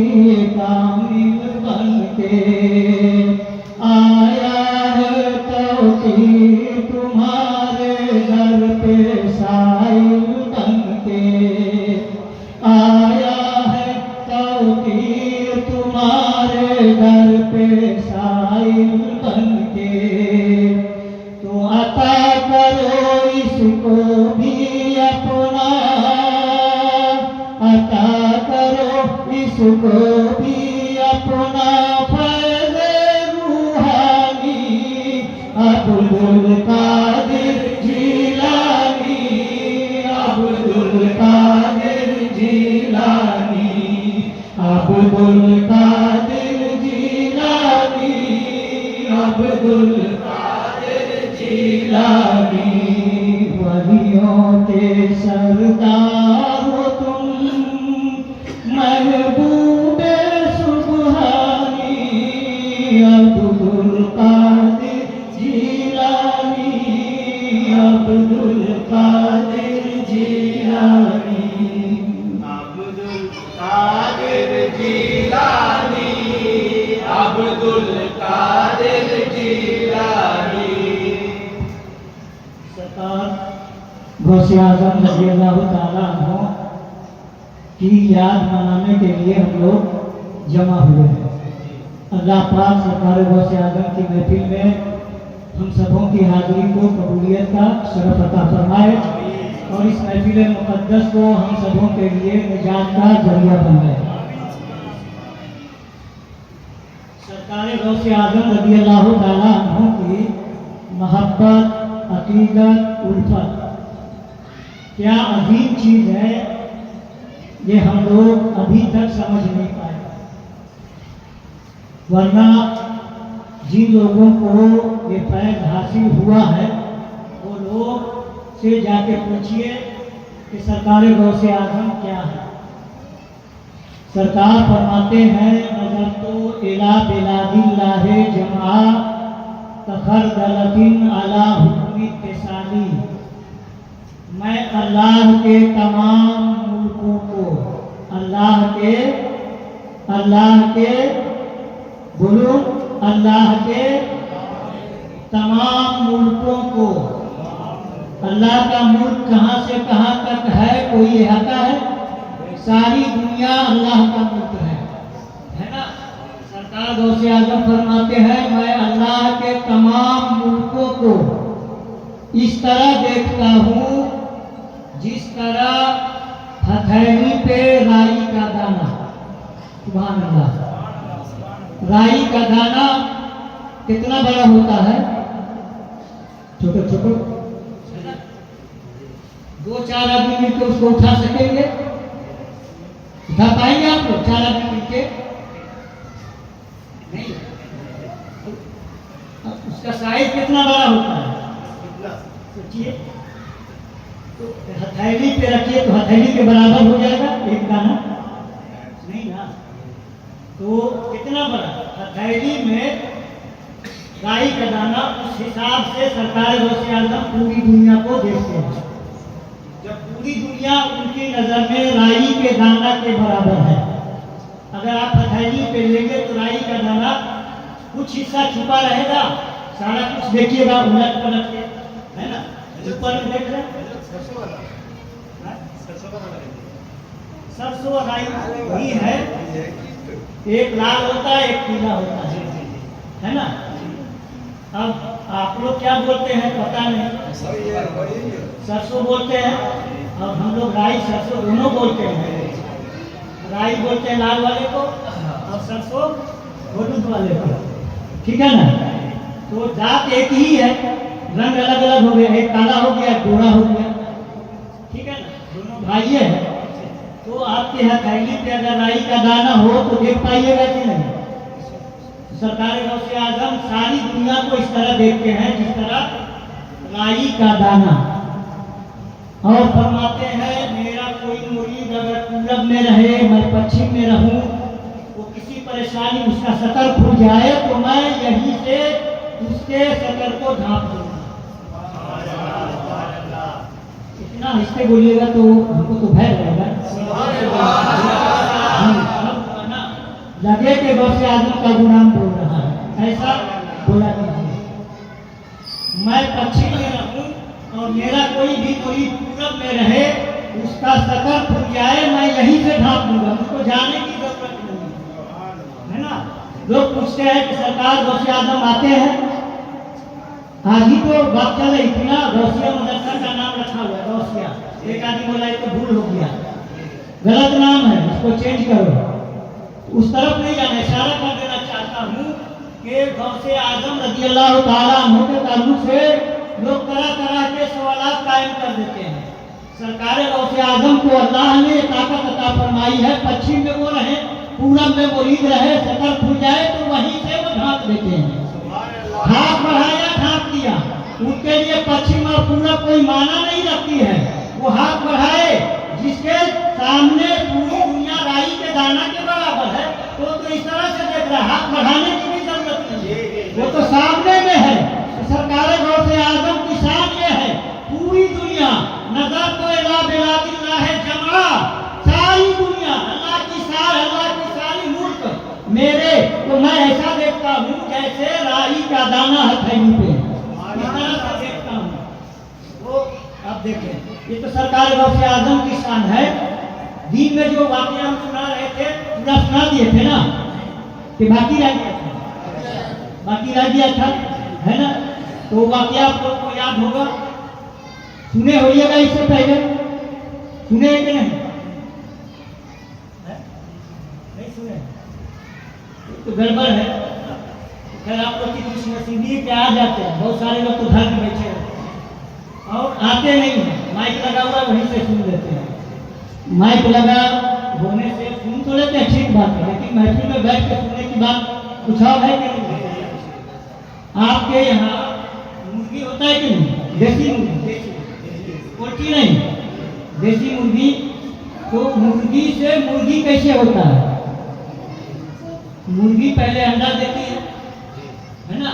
कामिल बनके। आया है तौकीर तुम्हारे घर पे साइल बनके। आया है तौकीर तुम्हारे घर पे साइल बनके। तो अता करो इसको भी अपना, अता करो इसको भी अपना फैज़े रूहानी। अब्दुल कादिर जिलानी, अब्दुल कादिर नबियों के सरदार हो तुम, महबूबे सुबहानी अब्दुल कादिर जीलानी, अब्दुल कादिर जीलानी, अब्दुल कादिर जीलानी, अब्दुल कादिर जीलानी। सरकार गौसे आजम रज़ियल्लाहु ताला अन्हु की याद मनाने के लिए हम लोग जमा हुए हैं। अल्लाह पाक सरकार गौसे आजम की महफिल में हम सबों की हाजिरी को कबूलियत का शरफ अता फरमाए और इस महफिल मुक़द्दस को हम सबों के लिए निजात का जरिया बनाए। सरकार गौसे आजम रज़ियल्लाहु ताला अन्हु की मोहब्बत, अकीदत, उल्फत क्या अजीम चीज है, ये हम लोग अभी तक समझ नहीं पाए। वरना जिन लोगों को ये फैज़ हासिल हुआ है वो लोग से जाके पूछिए कि सरकार गौसे आजम क्या है। सरकार फरमाते हैं नजर तो इला बिलादिल्लाहि जमा तखरदलतिन अला हुक्मी तिसाली, मैं अल्लाह के तमाम मुल्कों को, अल्लाह के बोलो, अल्लाह के तमाम मुल्कों को, अल्लाह का मुल्क कहाँ से कहाँ तक है कोई अहाता है? सारी दुनिया अल्लाह का मुल्क है ना। सरकार गौसे आजम फरमाते हैं मैं अल्लाह के तमाम मुल्कों को इस तरह देखता हूँ जिस तरह हथेली पे राई का दाना, सुभान अल्लाह, राई का दाना कितना बड़ा होता है? छोटे छोटे, 2-4 आदमी मिलकर उसको उठा सकेंगे? उठा पाएंगे आप लोग 4 आदमी मिलकर? नहीं। उसका साइज कितना बड़ा होता है सोचिए। तो हथेली पे रखिए तो हथेली के बराबर हो जाएगा एक दाना? नहीं ना। तो कितना बड़ा हथेली में राई का दाना, उस हिसाब से सरकार गौसे आजम पूरी दुनिया को देखते हैं। जब पूरी दुनिया उनकी नजर में राई के दाना के बराबर है, अगर आप हथेली पे लेंगे तो राई का दाना कुछ हिस्सा छुपा रहेगा, सारा कुछ देखिएगा उलट पलट के, है ना। ऊपर में देख रहे हैं सरसों राई वही है, एक लाल होता है एक पीला होता है ना। अब आप लोग क्या बोलते हैं पता नहीं, सरसों बोलते हैं, अब हम लोग राई सरसों दोनों बोलते हैं। राई बोलते हैं लाल वाले को और सरसों हलुद वाले को, ठीक है ना। तो जात एक ही है, रंग अलग अलग हो गया, एक काला हो गया, गोरा हो गया, ठीक है ना, दोनों भाई है। तो आपके हथेली पे अगर राई का दाना हो तो देख पाइएगा कि नहीं? सरकार गौसे आजम सारी दुनिया को इस तरह देखते हैं जिस तरह राई का दाना। और फरमाते हैं मेरा कोई मुरीद अगर पूरब में रहे, मैं पश्चिम में रहूं, वो किसी परेशानी उसका सतर खुल जाए तो मैं यहीं से उसके सतर को ढांप दूंगा। इतना हिस्से बोलिएगा तो हमको तो भय रहेगा, लगे के गौसे आजम का गुलाम बोल रहा है, ऐसा बोला कीजिए। मैं पश्चिम में रहूं और मेरा कोई भी पूरब में रहे, उसका सतर खुल जाए, मैं यहीं से ढांप दूंगा, उसको जाने की जरूरत नहीं है ना। लोग पूछते हैं कि सरकार गौसे आजम आते हैं, आज ही तो बात चल रही थी ना, गौसिया मदरसा का नाम रखा हुआ है गौसिया। एक आदमी बोला तो भूल हो गया, गलत नाम है, इसको चेंज करो। उस तरफ नहीं जाना, इशारा कर देना चाहता हूँ कि गौसे आजम रज़ियल्लाहु ताला अन्हु के ताल्लुक से लोग तरह तरह के सवालात कायम कर देते हैं। सरकार गौसे आजम को अल्लाह ने ताकत अता फरमाई है, पश्चिम में वो रहे, पूरब में वो ईद रहे, सतर खुल जाए तो वहीं से वो ढांप देते हैं। हाथ बढ़ाया ढांप दिया, उनके लिए पश्चिम और पूरब कोई माना नहीं रखती है। नजर तो इला बिलादिल्लाह है जमा, सारी दुनिया अल्लाह की सारी मुल्क मेरे, तो मैं ऐसा देखता हूँ जैसे राई का दाना हथेली पे, इस तरह से देखता हूँ। वो आप देखें, ये तो सरकार गौसे आजम की शान है। दिन में जो वाकया हम सुना रहे थे पूरा सुना दिए थे ना, कि बाकी रह गया था, बाकी रह गया था, है ना। तो वाकया आप लोग को याद होगा, सुने होइएगा इससे पहले, सुने कि नहीं? नहीं सुने तो गड़बड़ है। खैर आप लोग की खुशनसीबी पे आ जाते हैं, बहुत सारे लोग तो घर में बैठे हैं और आते नहीं हैं। माइक लगा हुआ वहीं से सुन लेते हैं। माइक लगा होने से सुन तो लेते हैं, ठीक बात है, लेकिन महफिल में बैठ के सुनने की बात कुछ और है कि नहीं? आपके यहाँ मुर्गी होता है कि नहीं? देसी मुर्गी, पोल्ट्री नहीं, देसी मुर्गी। तो मुर्गी से मुर्गी कैसे होता है? मुर्गी पहले अंडा देती है ना,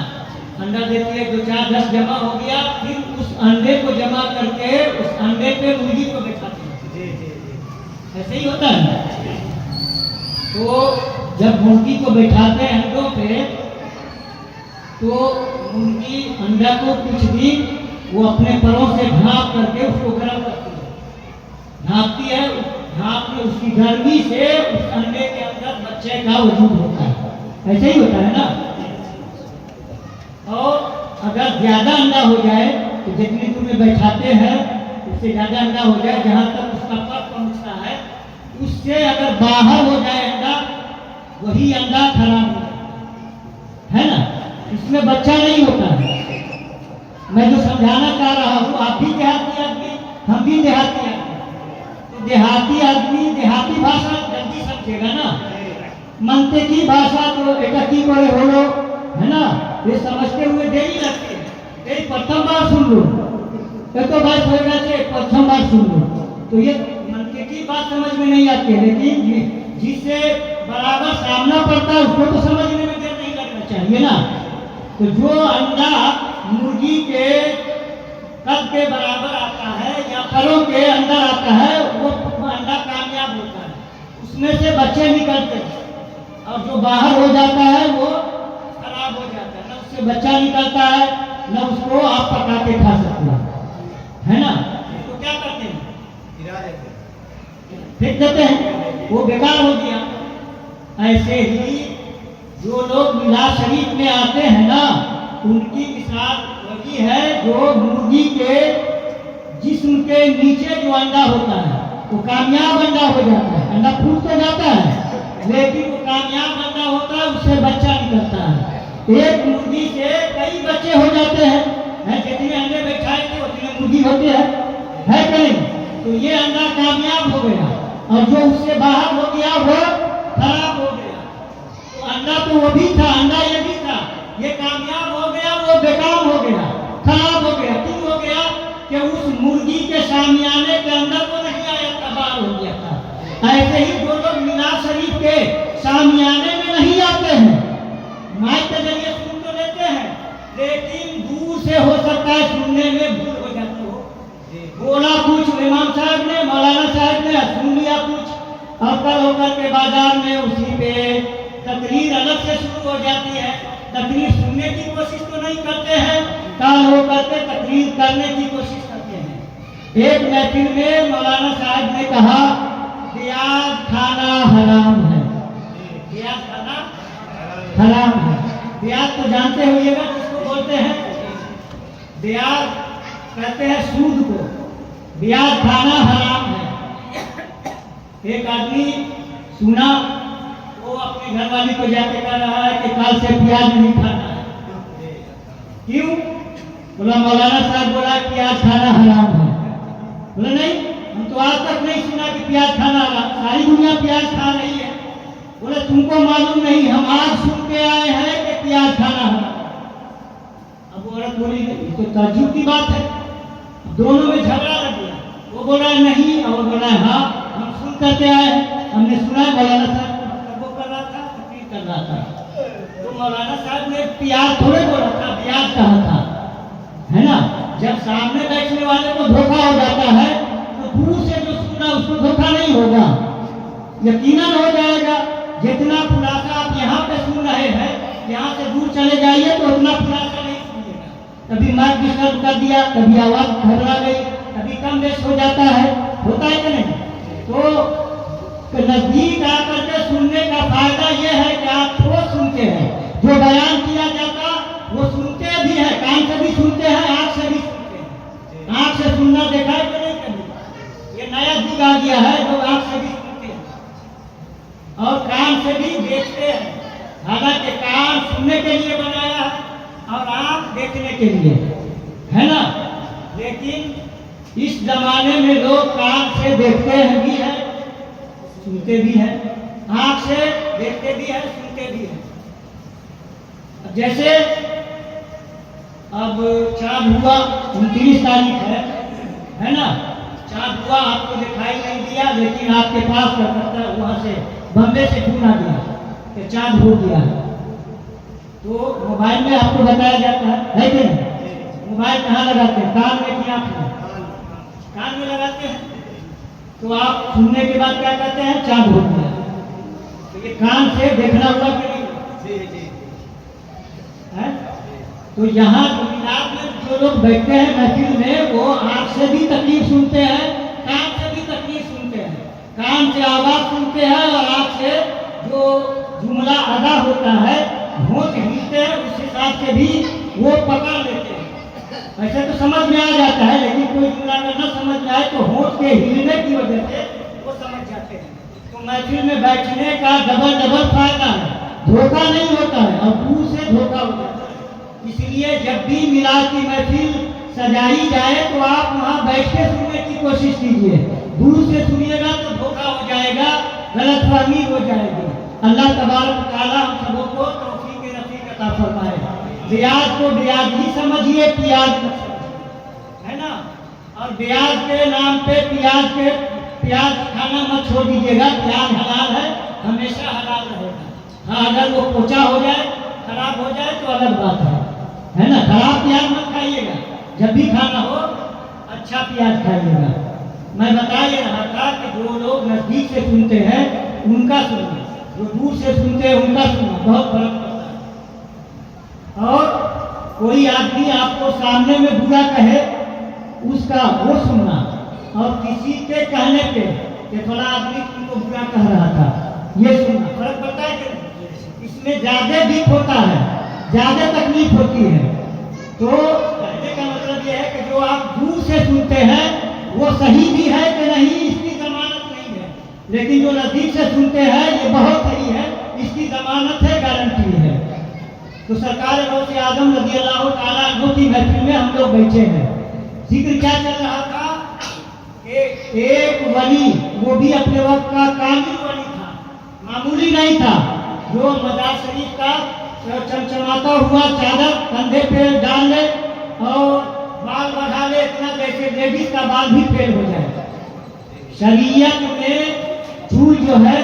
अंडा देती है, 2 4 10 जमा हो गया, फिर उस अंडे को जमा करके उस अंडे पे मुर्गी को बैठाती है, ऐसे ही होता है। तो जब मुर्गी को बैठाते हैं अंडों पे, तो मुर्गी अंडा को कुछ दिन वो अपने परों से ढाँप करके उसको गर्म करती है, ढाँपती है, ढाँप में उसकी गर्मी से उस अंडे के अंदर बच्चे का वजूद होता है, ऐसे ही होता है ना। और अगर ज्यादा अंडा हो जाए तो जितनी दूर में बैठाते हैं उससे ज्यादा अंडा हो जाए, जहाँ तक उसका पग पहुँचता है, उससे अगर बाहर हो जाए अंडा, वही अंडा खराब हो जाए, है ना, इसमें बच्चा नहीं होता है। मैं जो समझाना चाह रहा हूँ, आप भी देहाती आदमी, हम भी देहाती आदमी, तो देहाती आदमी देहाती भाषा जल्दी समझेगा ना। मनते की भाषा तो एकाकी बड़े हो लो, है ना, ये समझते हुए देरी लगती है। एक प्रथम बार सुन लो, तो भाई होगा से प्रथम बार सुन लो, तो ये मनते की बात समझ में नहीं आती है, लेकिन जिससे बराबर सामना पड़ता है उसको तो समझने में देर नहीं लगना चाहिए ना। तो जो अंडा मुर्गी के कद के बराबर आता है या फलों के अंदर आता है, वो अंडा कामयाब होता है, उसमें से बच्चे निकलते हैं, और जो बाहर हो जाता है वो खराब हो जाता है, न उससे बच्चा निकलता है, न उसको आप पका के खा सकते हो, है ना। तो क्या करते हैं? फेंक देते हैं, वो बेकार हो गया। ऐसे ही जो लोग मिलाद शरीफ में आते हैं ना, उनकी मिसाल वही है जो मुर्गी के जिस्म के नीचे जो अंडा होता है वो कामयाब अंडा हो जाता है, अंडा फूट तो जाता है लेकिन वो कामयाब अंडा होता है, उससे बच्चा निकलता है। एक मुर्गी से कई बच्चे हो जाते हैं, जितने अंडे बैठाए थे उतने मुर्गी होते हैं, है कि नहीं? तो ये अंडा कामयाब हो गया, और जो उससे बाहर हो गया वो खराब हो गया। तो अंडा तो वो भी था, अंडा ये भी था, ये कामयाब हो गया, वो बेकार हो गया, खराब हो गया। क्यों हो गया? कि उस मुर्गी के शामियाने के अंदर वो नहीं आया था, बाहर हो गया था। ऐसे ही जो लोग मिलाद शरीफ के शामियाने में नहीं आते हैं, माइक के जरिए सुन तो लेते हैं, लेकिन दूर से हो सकता है सुनने में भूल हो जाती हो, बोला कुछ इमाम साहब ने, मौलाना साहब ने, सुन लिया कुछ, और कल होकर के बाजार में उसी पे तकरीर अलग से शुरू हो जाती है। तकरीर सुनने की कोशिश तो नहीं करते हैं, काल होकर के तकरीर करने की कोशिश करते हैं। एक महफिल में मौलाना साहब ने कहा प्याज खाना हराम है, प्याज खाना हराम है। प्याज तो जानते होइएगा किसको बोलते हैं? ब्याज कहते हैं सूद को, ब्याज खाना हराम है। एक आदमी सुना, वो अपने घरवाली को जाके कह रहा है कि कल से प्याज नहीं खाना है। क्यों? बोला मौलाना साहब बोला प्याज खाना हराम है। बोला नहीं, हम तो आज तक नहीं सुना कि प्याज खाना हराम, सारी दुनिया प्याज खा रही है। बोले तुमको मालूम नहीं, हम आज सुन के आए हैं कि प्याज खाना हराम। अब औरत बोली तो ताज्जुब की बात है, दोनों में झगड़ा लग गया। वो बोला नहीं, और बोला हाँ हम सुन करके आए हैं, हमने सुना मौलाना साहब कर रहा था, तकरीर कर रहा था। तो मौलाना साहब ने प्याज थोड़े बोला था, प्याज कहा था, है ना। जब सामने बैठने वाले को धोखा हो जाता है यकीनन हो जाएगा। जितना खुलासा आप यहाँ पे सुन रहे हैं, यहाँ से दूर चले जाइए तो उतना खुलासा नहीं सुनिएगा। कभी माइक डिस्टर्ब कर दिया, कभी आवाज घबरा गई, कभी कम बेस हो जाता है, होता है कि नहीं? तो नजदीक आकर के सुनने का फायदा यह है कि आप ठोस सुनते हैं, जो बयान किया जाता वो सुनते भी हैं, कान से भी सुनते हैं, आंख से भी सुनते हैं। आंख से सुनना देखा है कि नहीं कभी? ये नया युग आ गया है, जो आंख से भी सुनते हैं और कान से भी देखते हैं। हालांकि कान सुनने के लिए बनाया है और आंख देखने के लिए, है ना? लेकिन इस जमाने में लोग कान से देखते हैं भी है, सुनते भी है, आंख से देखते भी है, सुनते भी है। जैसे अब चांद हुआ, 29 तारीख है ना? चांद हुआ, आपको दिखाई नहीं दिया, लेकिन आपके पास कलकत्ता वहां से बम्बे से फोन आ गया कि चांद हो गया। तो मोबाइल में आपको बताया जाता है कि नहीं? मोबाइल कहाँ लगाते हैं? कान में कि आंख में? कान में लगाते हैं। तो आप सुनने के बाद क्या कहते हैं? चांद हो गया। तो ये कान से देखना हुआ कि नहीं? है? तो यहाँ मिलाद में जो लोग बैठते हैं महफिल में, वो आंख से भी तकलीफ सुनते हैं, कान से भी तकलीफ सुनते हैं। कान से आवाज सुनते हैं और आंख से जो जुमला अदा होता है, होंठ हिलते हैं, उस हिसाब से भी वो पकड़ लेते हैं। ऐसे तो समझ में आ जाता है, लेकिन कोई जुमला अगर न समझ में आए तो होंठ के हिलने की वजह से वो समझ जाते हैं। तो महफिल में बैठने का डबल फायदा है, धोखा नहीं होता है और दूर से धोखा हो जाता है। इसलिए जब भी मिलाद की महफिल सजाई जाए तो आप वहाँ बैठ के सुनने की कोशिश कीजिए। दूर से सुनिएगा तो धोखा हो जाएगा, गलतफहमी हो जाएगी। अल्लाह तबारक तआला हम सबों को तौफीक नसीब अता फरमाए। ब्याज को ब्याज ही समझिए, प्याज मत समझिए, है ना? और ब्याज के नाम पे प्याज खाना मत छोड़ दीजिएगा। प्याज हलाल है, हमेशा हलाल रहेगा। हाँ, अगर वो पोचा हो जाए, खराब हो जाए तो अलग बात है ना? खराब प्याज मत खाइएगा। जब भी खाना हो अच्छा प्याज खाइएगा। मैं बता ये रहा था कि जो लोग नजदीक से सुनते हैं उनका सुनना, जो दूर से सुनते हैं उनका सुनना, बहुत फर्क पड़ता है। और कोई आदमी आपको सामने में बुरा कहे, उसका वो सुनना, और किसी के कहने पे कि फला आदमी तुमको बुरा कह रहा था, ये सुनना, फर्क पड़ता है कि नहीं? इसमें ज्यादा दुख होता है, ज्यादा तकलीफ होती है। तो कहने का मतलब यह है कि जो आप दूर से सुनते हैं वो सही भी है कि नहीं, इसकी जमानत नहीं है। लेकिन जो नजदीक से सुनते हैं ये बहुत सही है, इसकी जमानत है, गारंटी है। तो सरकार गौसे आजम रज़ी अल्लाह तआला अन्हु की महफिल में हम लोग बैठे हैं। जिक्र क्या चल रहा था कि एक वली, वो भी अपने वक्त का कामिल वली था, मामूली नहीं था, जो मजार शरीफ का चमचमाता हुआ चादर कंधे पे डाल ले और बाल बढ़ा ले, इतना जैसे लेडीज का बाल भी फेल हो जाए। शरीयत में चूल जो है,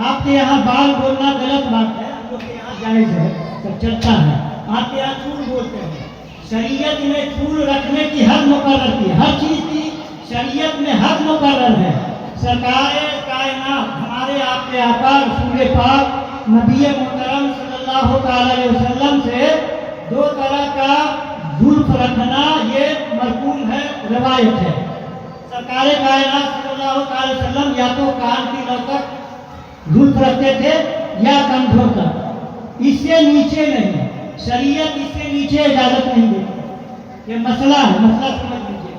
आपके यहाँ बाल बोलना गलत बात है, हम लोग के यहाँ जायज है, सब चलता है। आपके यहाँ चूल बोलते हैं। शरीयत में चूल रखने की हद मुकर्रर की, हर चीज की शरीयत में हद मुकर्रर है। सरकार कायनात हमारे आपके आका रसूल पाक नबी मोहतरम सल्लल्लाहु अलैहि वसल्लम से 2 तरह का जुल्फ रखना ये मरकूम है, रवायत है। सरकार कायनात सल्लल्लाहु अलैहि वसल्लम या तो कान की नौक तक जुल्फ रखते थे या कंधों तक, इससे नीचे नहीं। शरीयत इससे नीचे इजाजत नहीं देती। ये मसला है, मसला समझ लीजिए।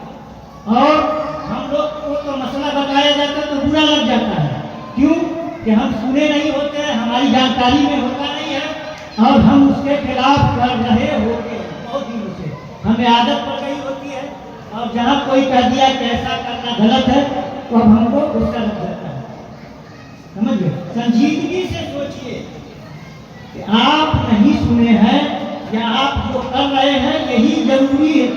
और हम लोग को तो मसला बताया जाता है तो बुरा लग जाता है। क्यों? कि हम सुने नहीं होते हैं, हमारी जानकारी में होता नहीं है और हम उसके खिलाफ कर रहे होते हैं बहुत दिनों से, हमें आदत पड़ गई होती है। और जहाँ कोई कह दिया कि ऐसा करना गलत है तो अब हमको गुस्सा लग जाता है। समझिए, संजीदगी से सोचिए कि आप नहीं सुने हैं या आप जो कर रहे हैं यही जरूरी है,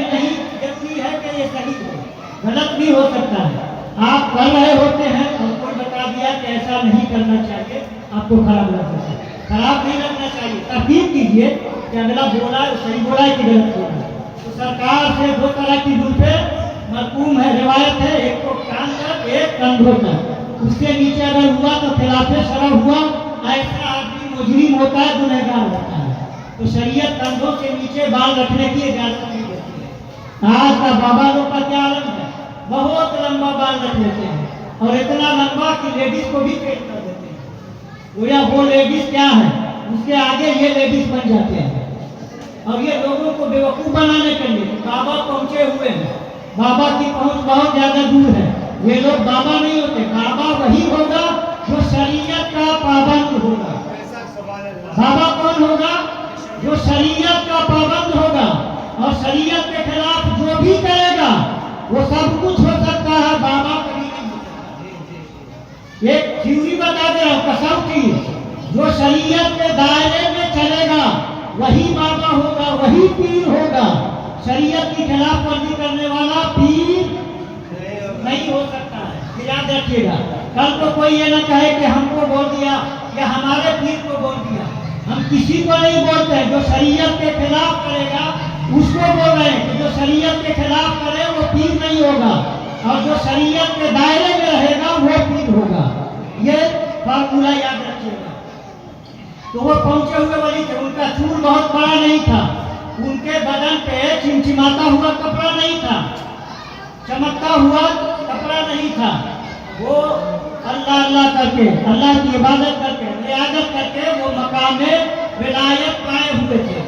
नहीं जरूरी है कि ये सही हो, गलत भी हो सकता है। आप कर रहे होते हैं और कोई बता दिया कि ऐसा नहीं करना चाहिए, आपको खराब लग सकता है। खराब नहीं लगना चाहिए, तहकीक कीजिए कि अगला बोला है सही बोला है कि गलत बोला है। तो सरकार से 2 तरह की जुल्फे मरकूम है, रिवायत है, एक तो कान तक, एक कंधों तक। उसके नीचे अगर हुआ तो खिलाफे शरअ हुआ, ऐसा आदमी मुजरिम होता है, गुनहगार होता है। तो शरीयत कंधों के नीचे बाल रखने की इजाजत नहीं देती है। आज का बाबा लोग का क्या आलम है, बहुत लंबा बाल रख लेते हैं और इतना लंबा कि लेडीज को भी पेश कर देते हैं। गोया वो लेडीज क्या है, उसके आगे ये लेडीज बन जाते हैं। और ये लोगों को बेवकूफ बनाने के लिए बाबा पहुंचे हुए हैं, बाबा की पहुंच बहुत ज्यादा दूर है। ये लोग बाबा नहीं होते, बाबा वही होगा जो शरीयत का पाबंद होगा। बाबा कौन होगा, जो शरीयत का पाबंद होगा और शरीयत के खिलाफ जो भी करेगा वो सब कुछ हो सकता है, बाबा कभी नहीं हो सकता। एक थ्योरी बता दे रहा हूं, कसौटी, जो शरीयत के दायरे में चलेगा वही बाबा होगा, वही पीर होगा। शरीयत की खिलाफ वर्जी करने वाला पीर नहीं हो सकता है, याद रखिएगा। कल को कोई ये ना कहे कि हमको बोल दिया या हमारे पीर को बोल दिया। हम किसी को नहीं बोलते हैं, जो शरीयत के खिलाफ करेगा उसको बोल रहे हैं कि जो शरीयत के खिलाफ करे वो पीर नहीं होगा, और जो शरीयत के दायरे में रहेगा वो पीर होगा। ये फार्मूला याद रखिएगा। तो वो पहुंचे हुए वली थे, उनका चूल बहुत बड़ा नहीं था, उनके बदन पे चिमचिमाता हुआ कपड़ा नहीं था, चमकता हुआ कपड़ा नहीं था। वो अल्लाह अल्लाह करके, अल्लाह की इबादत करके, रियाजत करके वो मकाम में विलायत पाए हुए थे,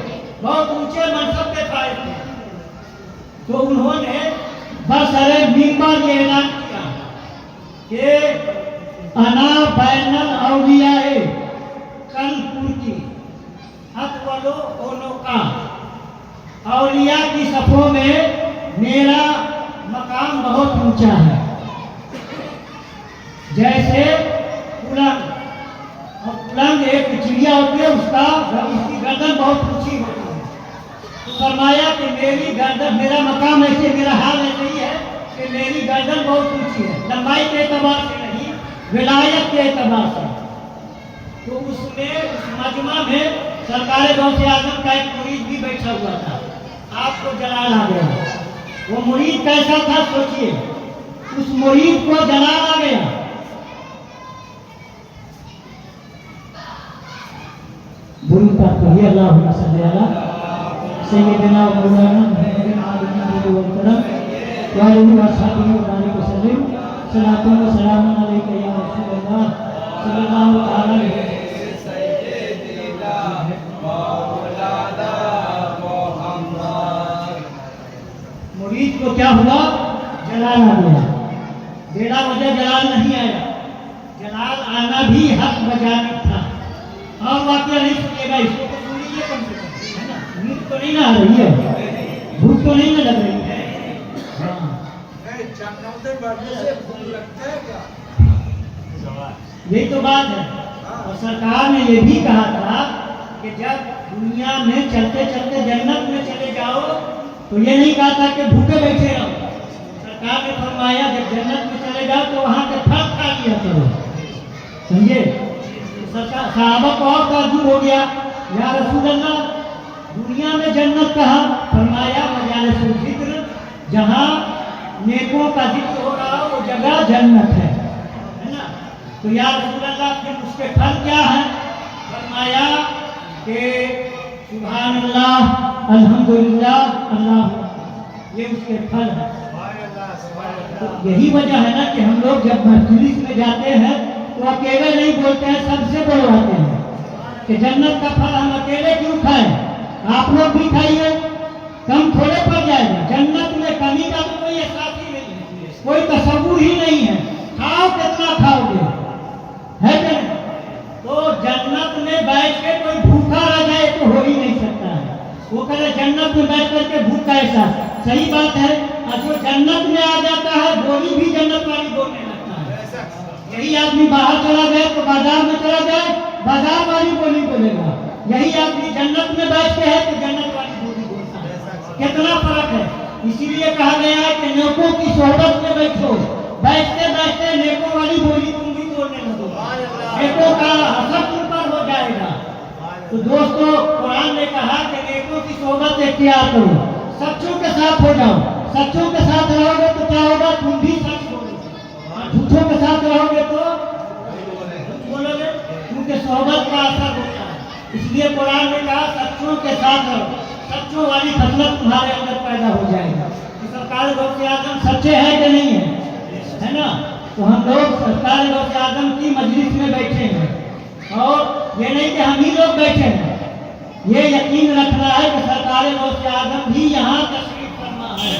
बहुत ऊंचे मनसब पे पाए थे। तो उन्होंने बसरे मिंबर ये ऐलान किया कि अना बैनल औलियाए कल कुर्की हतवलो ओनो का, औलिया की सफों में मेरा मकाम बहुत ऊंचा है, जैसे उलंग। और उलंग एक चिड़िया होती है, उसकी गर्दन बहुत ऊंची होती है। तो फरमाया कि मेरी गर्दन, मेरा मकाम ऐसे, मेरा हाल ऐसे ही है कि मेरी गर्दन बहुत ऊंची है, लंबाई के एतबार से नहीं, विलायत के एतबार से। तो उसमें, उस मजमा में सरकार गौसे आजम का एक मुरीद भी बैठा हुआ था। आपको जलाल आ गया। वो मुरीद कैसा था सोचिए, उस मुरीद को जलाल आ गया। दुरूद पाठ करिए, अल्लाहुम्मा सल्ली अला सय्यिदिना व मौलाना मुहम्मदिन आलिहि व सल्लम व आलिहि व असहाबिहि व बारिक वसल्लम। सलातु व सलामुन अलैका या रसूलल्लाह सल्लल्लाहु अलैहि वसल्लम। मुरीद को क्या हुआ, जलाल आ गया। बेला वजह जलाल नहीं आया, जलाल आना भी हक बजानी था। और वाकया नहीं सुनिएगा, इसको तो सुन लीजिए कम से कम, है ना। नींद तो नहीं ना आ रही है, भूख तो नहीं ना लग रही है। यही तो बात है। और सरकार ने ये भी कहा था कि जब दुनिया में चलते चलते जन्नत में चले जाओ तो ये नहीं कहा था कि भूखे बैठे रहो। सरकार ने फरमाया जब जन्नत में चले जाओ तो वहां के फल खा लिया करो, समझे। सहाबा को और ताज्जुब हो गया, या रसूल अल्लाह, दुनिया में जन्नत कहा? फरमाया मजालिसुल जिक्र, जहाँ नेकों का जिक्र हो रहा हो वो जगह जन्नत है ना। तो या रसूल अल्लाह, फिर उसके फल क्या है? फरमाया कि सुभान अल्लाह, अल्हम्दुलिल्लाह, अल्लाह, ये उसके फल है। तो यही वजह है ना कि हम लोग जब मजलिस में जाते हैं तो अकेले नहीं बोलते हैं, सबसे बोलवाते हैं कि जन्नत का फल हम अकेले क्यों खाएं, आप लोग भी खाइए, कम थोड़े पड़ जाएगा। जन्नत में कमी का तो कोई एहसास ही नहीं है, कोई तसव्वुर ही नहीं है। खाओ कितना खाओगे, है कि नहीं? तो जन्नत में बैठ के कोई भूखा रह जाए तो हो ही नहीं सकता है। वो कहे जन्नत में बैठ करके भूख का एहसास, सही बात है। और जो जन्नत में आ जाता है बोली भी जन्नत वाली बोलने लगता है। यही आदमी बाहर चला जाए तो बाजार में चला जाए, बाजार वाली बोली बोलेगा। यही आदमी जन्नत में बैठते हैं तो जन्नत वाली बोली बोलता है। कितना फर्क है। इसीलिए कहा गया है कि नेकों की सोहबत में बैठो, बैठते बैठते नेकों वाली बोली तुम भी बोलने लगो, नेकों का असर तुम पर हो जाएगा। तो दोस्तों, कुरान ने कहा कि नेकों की सोहबत इख्तियार करो, सच्चों के साथ हो जाओ। सच्चों के साथ रहोगे तो क्या होगा, तुम भी सच बोलोगे। झूठों के साथ रहोगे तो इसलिए कुरान में कहा सच्चों के साथ रहो, सच्चों वाली फजलत तुम्हारे अंदर पैदा हो जाएगा। कि सरकार गौसे आजम सच्चे हैं कि नहीं है ना? तो हम लोग सरकार गौसे आजम की मजलिस में बैठे हैं और ये नहीं कि हम ही लोग बैठे हैं, ये यकीन रखना है कि सरकार गौसे आजम भी यहाँ तशरीफ फरमा है।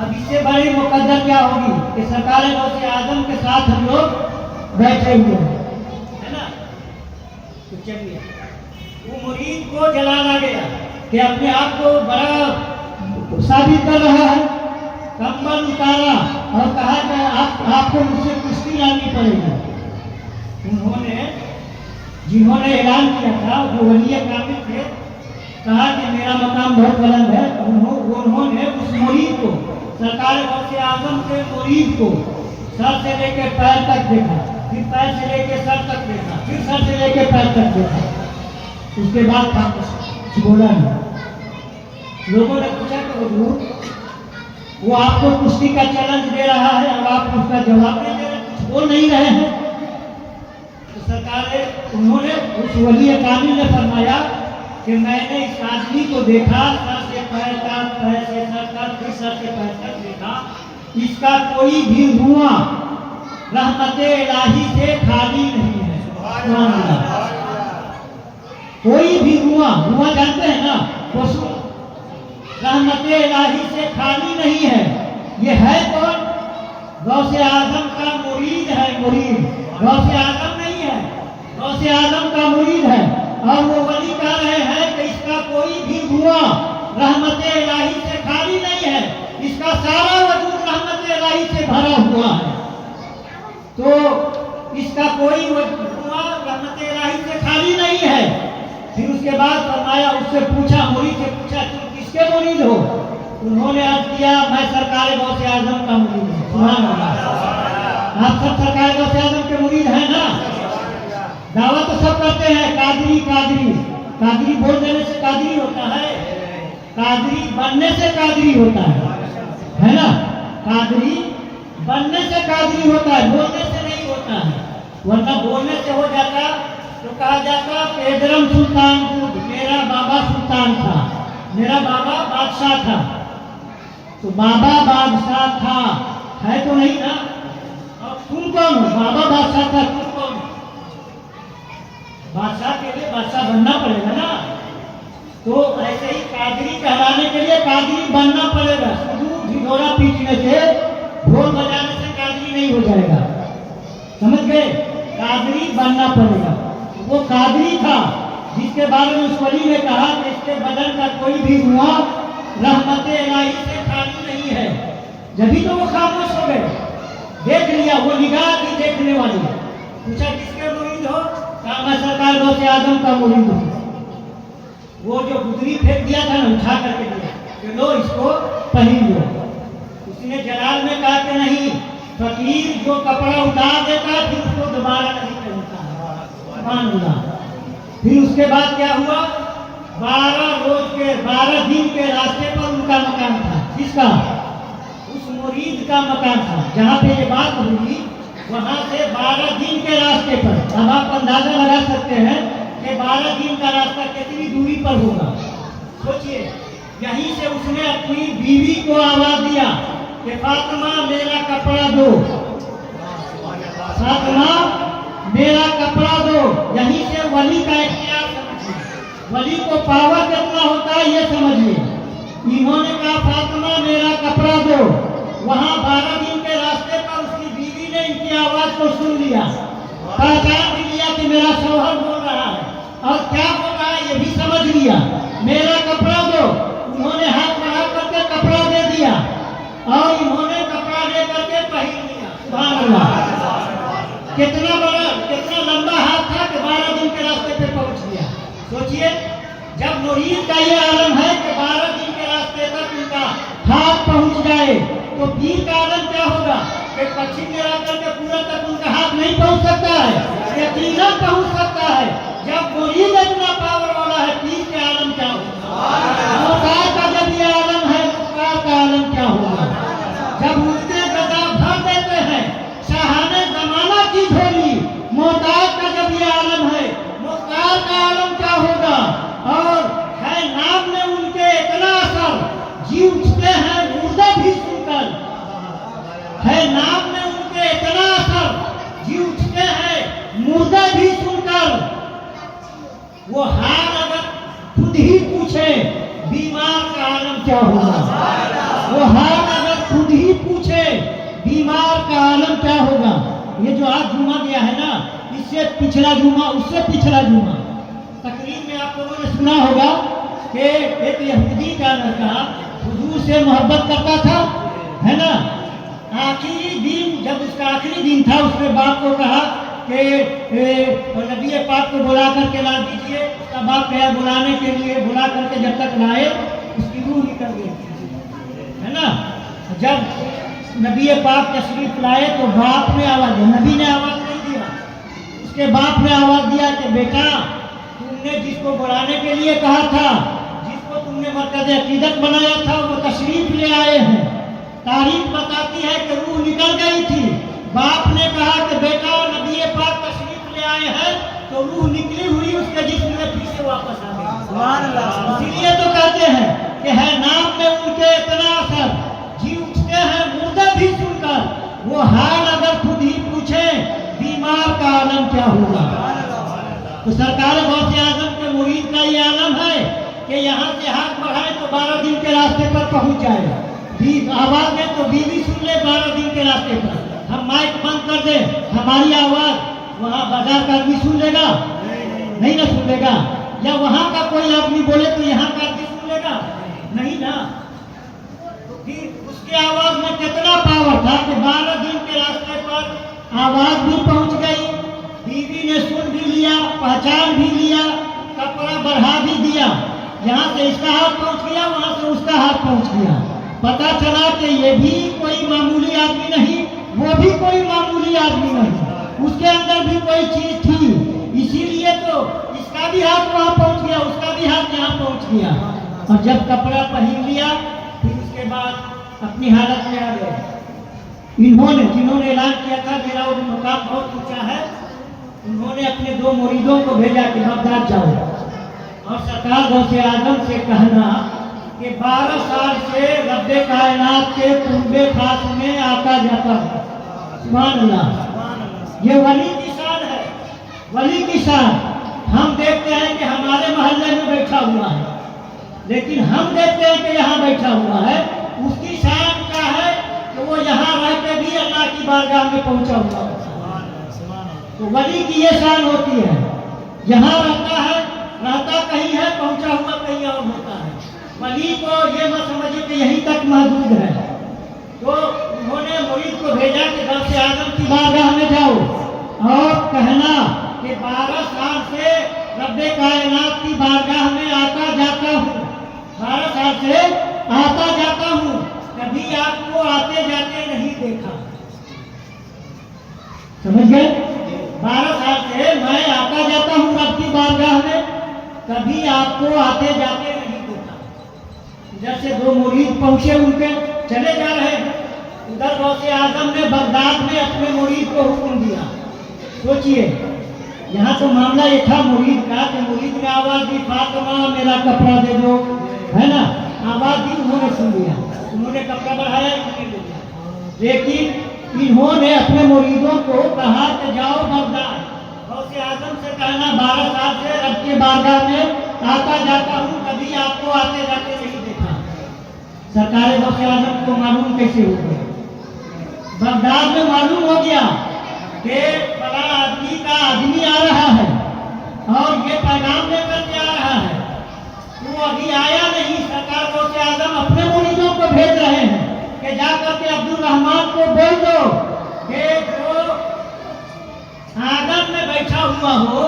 अब इससे बड़ी मुकद्दर क्या होगी कि सरकार गौसे आजम के साथ हम लोग बैठे हुए हैं, है ना? तो चलिए, वो मुरीद को जलाना गया कि अपने आप को बड़ा साबित कर रहा है, कंबल उतारा और कहा कि आपको मुझसे कुश्ती लानी पड़ेगी। उन्होंने जिन्होंने ऐलान किया था वो वली कामिल थे, कहा कि मेरा मकाम बहुत बुलंद है। उन्होंने उस मुरीद को, सरकार गौसे आजम के मुरीद को सर से लेकर पैर तक देखा, फिर पैर से लेकर सर तक देखा, फिर सर से लेकर पैर तक देखा। उसके बाद था कुछ बोला नहीं। लोगों ने पूछा कि हुजूर वो आपको कुश्ती का चैलेंज दे रहा है और आप उसका जवाब नहीं दे रहे, कुछ बोल नहीं रहे हैं। तो सरकार उन्होंने उस वली कामिल ने फरमाया कि मैंने इस आदमी को देखा, सर से पैर तक, पैर से सर तक, फिर सर से पैर तक देखा, इसका कोई भी रुआ रहमते इलाही से खाली नहीं है। कोई भी रुआ जानते हैं ना, पशु रहमते इलाही से खाली नहीं है। ये है कौन? गौसे आजम का मुरीद है, मुरीद गौसे आजम नहीं है, गौसे आजम का मुरीद है। और वो वली कह रहे हैं कि इसका कोई भी रुआ रहमते इलाही से खाली नहीं है, इसका सारा वजूद रहमते इलाही से भरा हुआ है। तो इसका कोई रुआ रहमते इलाही से खाली नहीं है। फिर उसके बाद फरमाया, उससे पूछा, मुरीद से पूछा, तुम किसके मुरीद हो? उन्होंने अर्ज किया, मैं सरकार गौसे आजम का मुरीद हूँ। सुभान अल्लाह। आप सब सरकार गौसे आजम के मुरीद हैं ना? दावा तो सब करते हैं, कादरी कादरी। कादरी बोल देने से कादरी होता है? कादरी बनने से कादरी होता है ना? कादरी बनने से कादरी होता है, बोलने से नहीं होता है। वरना बोलने से हो जाता तो कहा जाता पेदरम सुल्तानपुर, मेरा बाबा सुल्तान था, मेरा बाबा बादशाह था। तो बाबा बादशाह था, है तो नहीं ना? और तुम कौन हो? बाबा बादशाह था, तुम कौन हो? बादशाह के लिए बादशाह बनना पड़ेगा ना। तो ऐसे ही कादरी कहलाने के लिए कादरी बनना पड़ेगा। शुरू ढिढोरा पीटने से, ढोल बजाने से कादरी नहीं हो जाएगा, समझ गए? कादरी बनना पड़ेगा। वो कादरी था जिसके बारे में उस वली ने कहा कि इसके बदन का कोई भी रुआ रहमते इलाही से खाली नहीं है। जभी तो वो खामोश हो गए, देख लिया, वो निगाह थी देखने वाली। पूछा किसके मुरीद हो? कहा मैं सरकार गौसे आजम का मुरीद हूँ। वो जो गुदरी फेंक दिया था ना, उठा करके दिया कि लो इसको पहन लो। उसने जलाल में कहा कि नहीं, फकीर जो कपड़ा उतार देता है फिर उसको दोबारा नहीं पहनता है। फिर उसके बाद क्या हुआ? 12 दिन के रास्ते पर उनका मकान था। किसका? उस मुरीद का मकान था। जहाँ पे ये बात हुई वहाँ से 12 दिन के रास्ते पर। अब आप अंदाजा लगा सकते हैं कि 12 दिन का रास्ता कितनी दूरी पर होगा। सोचिए, यहीं से उसने अपनी बीवी को आवाज दिया कि फातिमा मेरा कपड़ा दो, फातिमा मेरा कपड़ा दो। यहीं से वली का इख्तियार समझिए, वली को पावर कितना होता है ये समझिए। इन्होंने कहा फातिमा मेरा कपड़ा दो। वहाँ 12 दिन के रास्ते पर उसकी बीवी ने इनकी आवाज को सुन लिया, पहचान भी लिया कि मेरा शौहर बोल रहा है, और क्या बोल रहा है ये भी समझ लिया। मेरा कपड़ा दो। उन्होंने हाथ बढ़ा करके कपड़ा दे दिया और इन्होंने कपड़ा ले करके पहन लिया। सुभान अल्लाह। कितना बड़ा, कितना लंबा हाथ था कि 12 दिन के रास्ते पे पहुंच गया। सोचिए, जब मुरीद का ये आलम है कि 12 दिन के रास्ते तक उनका हाथ पहुंच जाए, तो पीर का आलम क्या होगा कि पश्चिम में आकर के पूरा तक उनका हाथ नहीं पहुंच सकता है, यकीनन पहुंच सकता है। जब मुरीद इतना पावर वाला है, पीर के आलम क्या होगा? मुख्तार का जब ये आलम है, मुख्तार का आलम क्या होगा? जब उनके गदा भर देते हैं शाहाने जमाना की झोली, मुख्तार का जब ये आलम है, मुख्तार का खुद ही पूछे बीमार का आलम क्या होगा। वो हाल अगर खुद ही पूछे बीमार का आलम क्या होगा। ये जो आज जुमा गया है ना, इससे पिछला जुमा, उससे पिछला जुमा तकरीर में आप लोगों ने सुना होगा कि एक यहूदी का लड़का हुजूर से मोहब्बत करता था, है ना। आखिरी दिन, जब उसका आखिरी दिन था, उसने बाप को कहा कि नबी पाक को बुला करके ला दीजिए। उसका बाप गया बुलाने के लिए, बुला करके जब तक लाए उसकी रूह निकल गई, है ना। जब नबी पाक तशरीफ लाए तो बाप ने आवाज दी, नबी ने आवाज नहीं दिया, उसके बाप ने आवाज दिया कि बेटा, तुमने जिसको बुलाने के लिए कहा था, जिसको तुमने मरकज़ अकीदत बनाया था, वो तशरीफ ले आए हैं। तारीख बताती है कि रूह निकल गई थी। बाप ने कहा कि बेटा, नबी पाक तशरीफ ले आए हैं, तो रूह निकली हुई उसके जिस्म में फिर से वापस आ गई। इसीलिए तो कहते हैं कि है नाम में उनके इतना असर, जी उठते हैं मुर्दे भी सुनकर। वो हाल अगर खुद ही पूछे बीमार का आलम क्या होगा। तो सरकार गौसे आजम के मुरीद का ये आलम है कि यहाँ से हाथ बढ़ाए तो 12 दिन के रास्ते पर पहुंच जाए। आवाज में तो बीवी सुन ले 12 दिन के रास्ते पर। हम माइक बंद कर दे, हमारी आवाज वहाँ बाजार का आदमी सुन लेगा? नहीं ना सुन लेगा। या वहाँ का कोई आदमी बोले तो यहाँ का आदमी सुन लेगा? नहीं ना। तो फिर उसके आवाज में कितना पावर था कि 12 दिन के रास्ते पर आवाज भी पहुंच गई, बीवी ने सुन भी लिया, पहचान भी लिया, कपड़ा बढ़ा भी दिया। यहाँ से इसका हाथ पहुंच गया, वहां से उसका हाथ पहुंच गया। पता चला कि ये भी कोई मामूली आदमी नहीं, वो भी कोई मामूली आदमी नहीं, उसके अंदर भी कोई चीज थी। इसीलिए तो इसका भी हाथ वहां पहुंच गया, उसका भी हाथ यहाँ पहुंच गया। और जब कपड़ा पहन लिया, फिर उसके बाद अपनी हालत में आ गए। इन्होंने, जिन्होंने ऐलान किया था मेरा वो मुकाम बहुत ऊंचा है, उन्होंने अपने 2 मुरीदों को भेजा कि बगदाद जाओ और सरकार गौसे आजम से कहना कि 12 साल से रब्बे कायनात के कुंबे खास में आता जाता है। सुभान अल्लाह। ये वली की शान है, वली की शान। हम देखते हैं कि हमारे मोहल्ले में बैठा हुआ है, लेकिन हम देखते हैं कि यहाँ बैठा हुआ है। उसकी शान क्या है कि वो यहाँ रह के भी अल्लाह की बारगाह में पहुंचा हुआ है। तो वली की ये शान होती है, यहाँ रहता है, रहता कहीं है, पहुंचा हुआ कहीं और होता है। वली को ये मत समझिए कि यहीं तक महदूद है। तो उन्होंने मुरीद को भेजा कि गौसे आजम की बारगाह में जाओ और कहना कि 12 साल से रब्बे कायनात की बारगाह में आता जाता हूँ, 12 साल से आता जाता हूँ, कभी आपको आते जाते नहीं देखा। समझ गए? 12 साल से मैं आता जाता हूँ रब की बारगाह में, कभी आपको आते जाते नहीं देखा। इधर से 2 मुरीद पहुंचे, उनके चले जा रहे हैं। उधर गौसे आजम ने बगदाद में अपने मुरीद को हुक्म दिया। सोचिए, यहाँ तो मामला ये था मुरीद का कि मुरीद ने आवाज दी, फातिमा मेरा कपड़ा दे दो, है ना। आवाज दी, उन्होंने सुन लिया, उन्होंने कपड़ा बढ़ाया, उन्होंने ले लिया। लेकिन इन्होंने अपने मुरीदों को कहा कि जाओ बगदाद, गौसे आजम से कहना 12 साल से रब के बारगाह में आता जाता हूँ, कभी आपको आते जाते नहीं देखा। सरकार गौसे आजम को मालूम कैसे हो गया? बगदाद में मालूम हो गया कि फला आदमी का आदमी आ रहा है और ये पैगाम लेकर के आ रहा है। वो अभी आया नहीं। सरकार गौसे आजम अपने मुरीदों को भेज रहे हैं कि जाकर के अब्दुल रहमान को बोल दो कि जो आंगन में बैठा हुआ हो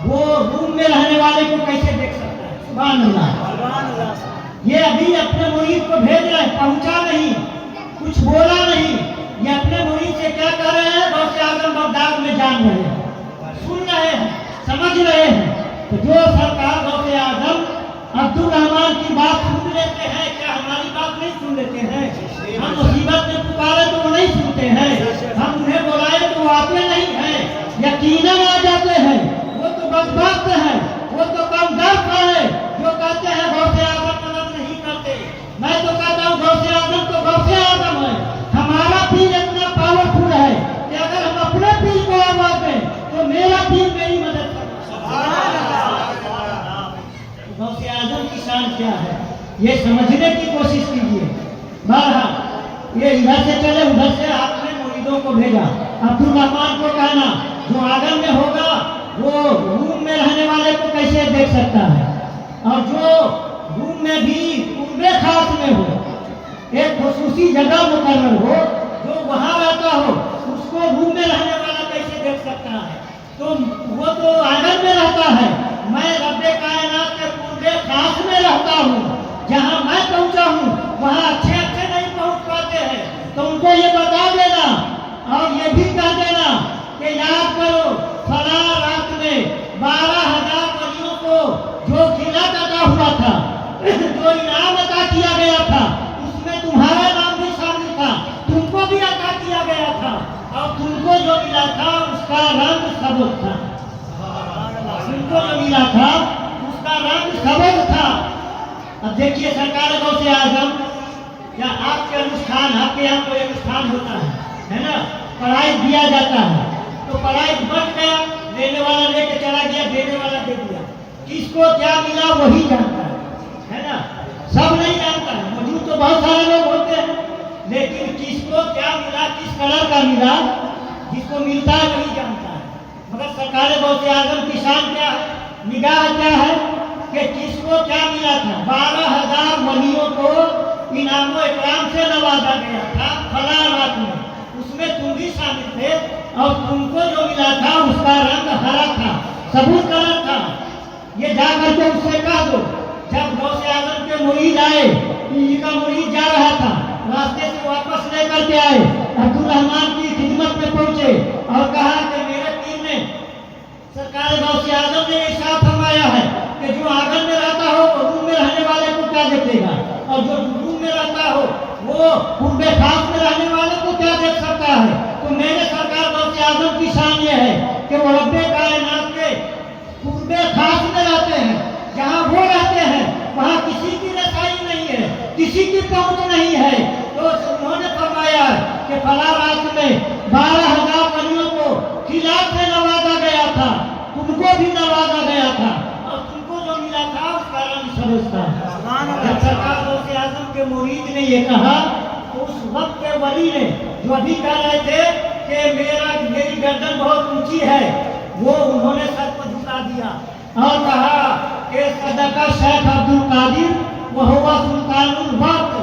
वो रूम में रहने वाले को कैसे देख सकता है। सुभान अल्लाह। ये अभी अपने मुरीद को भेज रहे हैं, पहुंचा नहीं, कुछ बोला नहीं। ये अपने मुरीद से क्या कर रहे हैं? गौसे आजम बगदाद में जान रहे हैं, सुन रहे हैं, समझ रहे हैं। तो जो सरकार गौसे आजम अब्दुल रहमान की बात सुन लेते हैं, क्या हमारी बात नहीं सुन लेते हैं? हम मुसीबत में पुकारे तो वो नहीं सुनते हैं, हम उन्हें बुलाए तो वो आते नहीं हैं, यकीनन आ जाते हैं। वो तो बदबख्त है, वो तो कमदर्द है जो कहते हैं गौसे आजम मदद नहीं करते। मैं तो कहता हूँ गौसे आजम तो गौसे आजम है। हमारा पीर इतना पावरफुल है कि अगर हम अपने पीर को आवाज दें तो मेरा पीर मेरी मदद करता है। गौसे ये समझने की कोशिश कीजिए। बहरहाल ये इधर से चले, उधर से आपने मुरीदों को भेजा। अब्दुल रहमान को कहना जो आंगन में होगा वो रूम में रहने वाले को कैसे देख सकता है, और जो रूम में भी कुर्बे खास में हो, एक खुसूसी जगह मुकर्रर हो, जो वहाँ रहता हो, उसको रूम में रहने वाला कैसे देख सकता है? तो वो तो आंगन में रहता है। मैं रब्बे कायनात के कुर्बे खास में रहता हूँ। जहाँ मैं पहुँचा हूँ वहाँ अच्छे अच्छे नहीं पहुँच पाते हैं, तो उनको ये बता देना और ये भी कह देना कि याद करो फला रात में 12,000 वलियों को जो खिलात अदा हुआ था, जो इनाम अदा किया गया था, उसमें तुम्हारा नाम भी शामिल था, तुमको भी अदा किया गया था, और तुमको जो मिला था उसका रंग सबज था। तुमको जो मिला था उसका रंग सबज था। अब देखिए सरकार गौसे आजम या आपके अनुष्ठान, आपके यहाँ कोई अनुष्ठान होता है ना, पढ़ाई दिया जाता है, तो पढ़ाई बच गया, लेने वाला लेके चला गया, देने वाला दे दिया, किसको क्या मिला वही जानता है ना, सब नहीं जानता है। मौजूद तो बहुत सारे लोग होते हैं, लेकिन किसको क्या मिला, किस कलर का मिला, जिसको मिलता है वही जानता है। मगर सरकार गौसे आजम की शान क्या है, निगाह क्या है कि किसको क्या मिला था। 12,000 वलियों को इनामो इकराम से नवाजा गया था फला रात में, उसमें तुम भी शामिल थे, और तुमको जो मिला था उसका रंग हरा था, सबूत कलर था। ये जा करके उससे कह दो। जब गौसे आजम के मुरीद आए, इनका मुरीद जा रहा था, रास्ते से वापस लेकर के आए, अब्दुल रहमान की खिदमत में पहुंचे और कहा कि मेरे पीर ने, सरकार गौसे आजम ने इरशाद फरमाया है कि जो आंगन में रहता हो वो रूम में रहने वाले को क्या देखेगा, और जो रूम में रहता हो वो कुर्बे खास में रहने वाले को क्या देख सकता है। तो मेरे सरकार गौसे आजम की शान ये है कि वो रब्बे कायनात के कुर्बे खास में रहते हैं। जहाँ वो रहते हैं वहाँ किसी की रसाई नहीं है, किसी की पहुँच नहीं है। तो उन्होंने फरमाया कि फला रात में 12,000 वलियों को खिलाफ में नवाजा गया था, तुमको भी नवाजा गया था, और तुमको जो मिला था उसका रंग सबज था। जब सरकार गौसे आजम के मुरीद ने ये कहा, तो उस वक्त के वली ने, जो अभी कह रहे थे कि मेरी गर्दन बहुत ऊंची है, वो उन्होंने सर पर झुका दिया और कहा कि सदका शेख अब्दुल कादिर वह हुआ सुल्तानुल वक्त।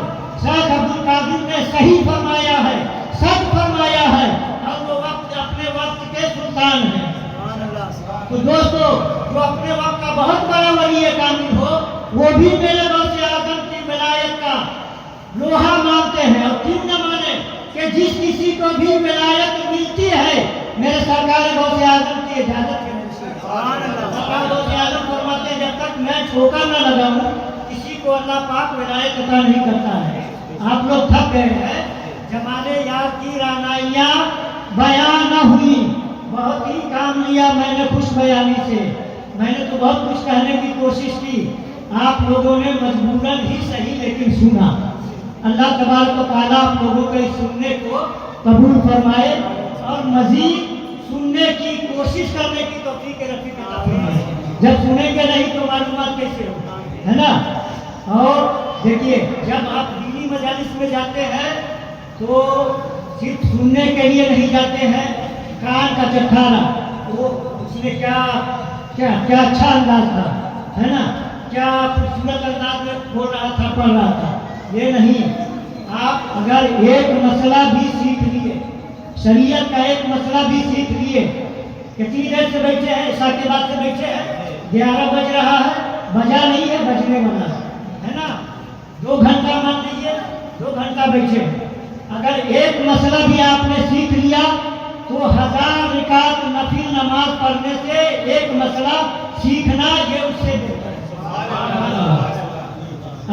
शेख अब्दुल कादिर ने सही फरमाया है, सच फरमाया है, और वो वक्त अपने वक्त के सुल्तान है। तो दोस्तों, जो अपने वक्त का बहुत बड़ा वली कामिल हो, वो भी मेरे गौसे आजम की विलायत का लोहा मानते हैं। और क्यों न माने कि जिस किसी को भी विलायत मिलती है मेरे सरकार गौसे आजम की इजाजत के सरकार गौसे आजम फरमाते हैं, जब तक मैं ठोका न लगाऊं किसी को अल्लाह पाक विलायत अता नहीं करता है। आप लोग थक गए हैं, जमाने यार की रानाइयाँ बयां न हुई, बहुत ही काम लिया मैंने खुश बयानी से। मैंने तो बहुत कुछ कहने की कोशिश की, आप लोगों ने मजबूरन ही सही लेकिन सुना। अल्लाह तबारक व तआला आप लोगों के इस सुनने को कबूल फरमाए और मजीद सुनने की कोशिश करने की तौफीक रफीक अता फरमाए। जब सुनेंगे नहीं तो मालूमात कैसे होगा, है ना। और देखिए, जब आप दीनी मजालिस में जाते हैं तो सिर्फ सुनने के लिए नहीं जाते हैं, कान का चट्ठाना, वो उसने क्या क्या क्या अच्छा अंदाज था, है ना, क्या खूबसूरत अंदाज में बोल रहा था, पढ़ रहा था, ये नहीं। आप अगर एक मसला भी सीख लिए, शरीयत का एक मसला भी सीख लिए, कितनी देर से बैठे हैं, ईशा के बाद से बैठे हैं, 11 बज रहा है, बजा नहीं है, बजने वाला है ना, 2 घंटा मान लीजिए, 2 घंटा बैठे। अगर एक मसला भी आपने सीख लिया तो 1000 रिकात नफिल नमाज पढ़ने से एक मसला सीखना ये उससे बेहतर है।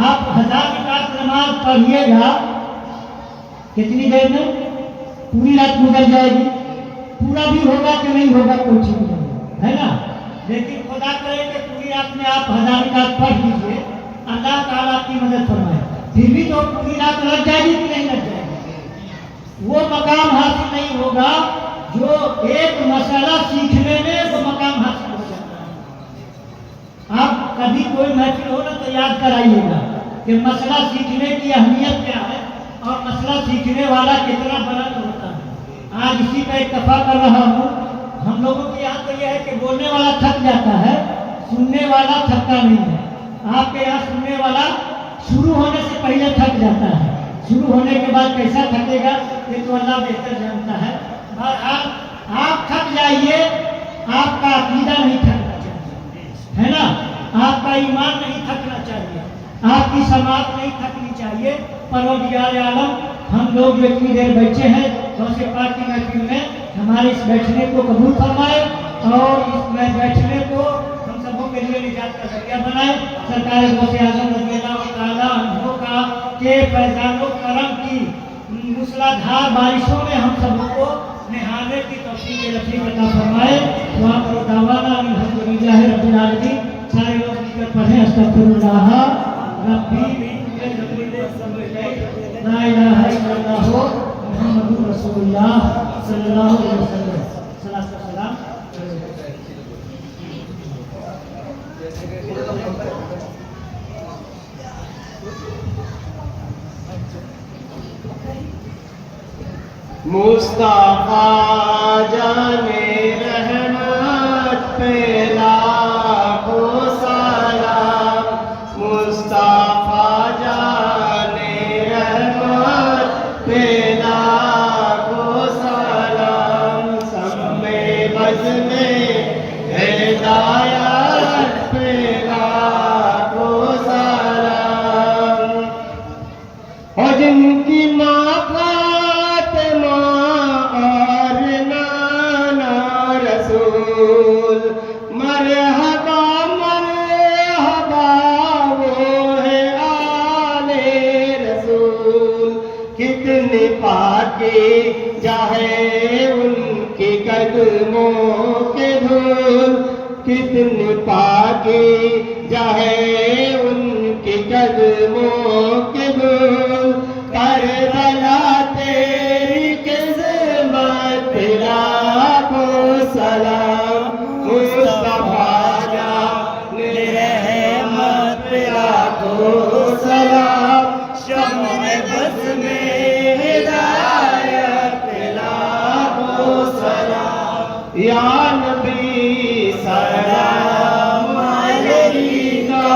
आप 1000 रिकात नमाज पढ़िएगा, कितनी देर में? पूरी रात गुजर जाएगी। पूरा भी होगा कि नहीं होगा कोई ठीक नहीं, है ना। लेकिन खुदा करे कि पूरी रात में आप 1000 रिकात पढ़ लीजिए, अल्लाह ताला आपकी मदद फरमाए, फिर भी तो पूरी रात लग जाएगी कि नहीं लग जाएगी? वो मकाम हासिल नहीं होगा जो एक मसला सीखने में वो मकाम हासिल हो जाता है। आप कभी कोई महफिल हो ना तो याद कराइएगा कि मसला सीखने की अहमियत क्या है और मसला सीखने वाला कितना बुलंद होता है। आज इसी पर इत्तफा कर रहा हूँ। हम लोगों के यहाँ तो यह है कि बोलने वाला थक जाता है, सुनने वाला थकता नहीं है। आपके यहाँ सुनने वाला शुरू होने से पहले थक जाता है, शुरू होने के बाद कैसा थकेगा ये तो अल्लाह बेहतर जानता है। बहरहाल आप थक जाइए, आपका अकीदा नहीं थकना चाहिए, है ना, आपका ईमान नहीं थकना चाहिए, आपकी समाज नहीं थकनी चाहिए। परवरदिगार आलम हम लोग जो इतनी देर बैठे हैं गौसे पाक की महफिल में हमारे इस बैठने को कबूल फरमाए और इस बैठने को हम सबों के लिए निजात का जरिया बनाए। सरकार गौसे आजम रज़ियल्लाहु तआला अन्हु का के फैज़ानो करम की मूसलाधार बारिशों में हम सबों को नहाने की तौफीक नसीब अता फरमाए। दुआ करो दावाना अल्हम्दुलिल्लाह रब्बिल आलमीन। सारे लोग मिलकर पढ़ें अस्तगफिरुल्लाह रब्बी ला इलाहा इल्लल्लाह मुहम्मदुर रसूलुल्लाह सल्लल्लाहु अलैहि वसल्लम। सलात व सलाम। मुस्तफा जाने रहमत पे लाखों सलाम, मुस्तफा जाने रहमत पे लाखों सलाम, सम्मे बज़ में हिदायत पे लाखों सलाम। और जिनकी माँ मरहबा मरहबा वो है आले रसूल, कितने पाके जाहे उनके कदमों के धूल, कितने पाके जाहे उनके कदमों के धूल। करबला तेरी किस्मत लाखों सलाम, मुस्तफा जाने रहमत लाखों सलाम, शम्मे बज़ में हिदायत लाखों सलाम। या नबी सलाम अलैका,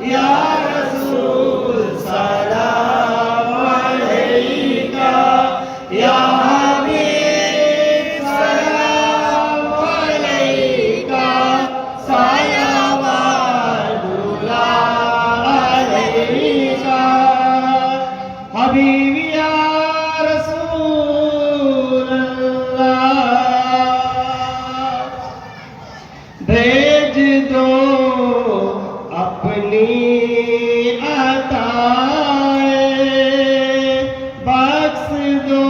या रसूल सलाम अलैका, या हबीबी या रसूल अल्लाह, भेज दो अपनी अताए, बख्श दो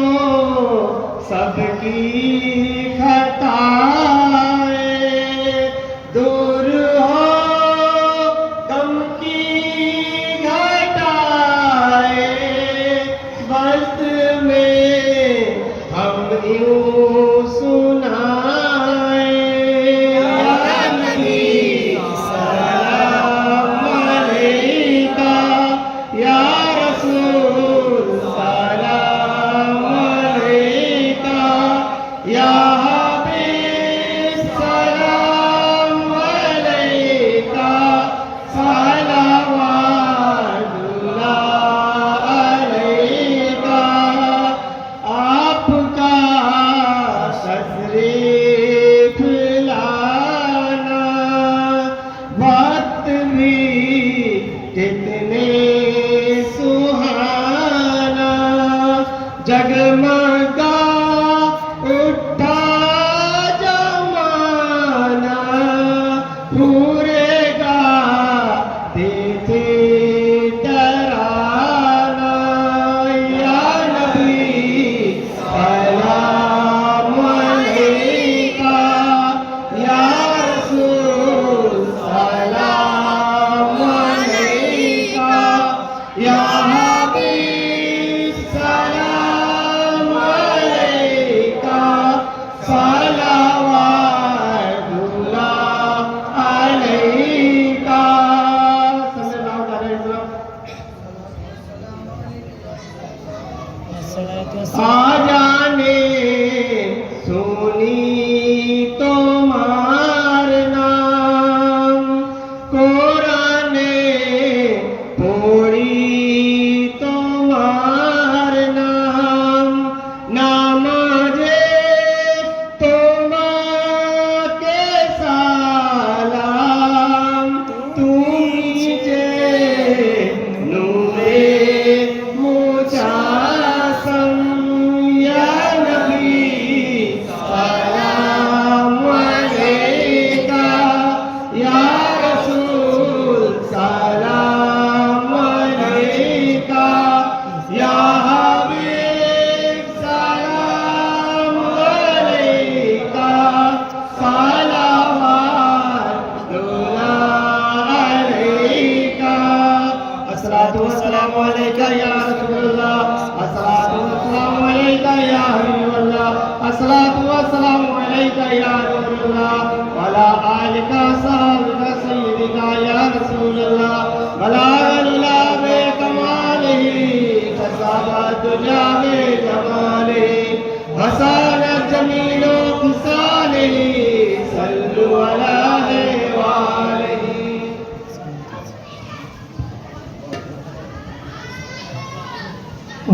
सबकी खताए, दूर हो गम की घटाए, वक्त में हम यूं सुनाए। या नबी सलाम अलैका, या रसूल सलाम अलैका, या हबीब सलाम अलैका, सलावतुल्लाह अलैका। आपका तशरीफ लाना वक्त भी कितने सुहाना, जगमगा उठा जमाना, पूरेगा देते तराना। या नबी सलाम अलैका, या रसूल सलाम अलैका, या हबीब सलाम अलैका। आजाने सुनी तुम्हार नाम, कुराने पढ़ी तुम्हार नाम, नामाजे तुम्हाके सलाम, तुम्ही जे नूरे मुजासम या नबी सलाम अलैका, या रसूल सलाम अलैका, या हबीब सलाम अलैका, सलावातुल्लाह अलैका, अस्सलातु वस्सलामु अलैका या रसूलल्लाह, अस्सलातु वस्सलामु अलैका या हबीबल्लाह, अस्सलातु वस्सलामु अलैका या नूरुल्लाह, वला आलिका सहाबिका सय्यदिका या रसूलल्लाह, वला अल्ला बे कमालिही कसाबत जाबे जमालिही, हसनत जमीलो खुसालिही, सल्लु अला वालिही।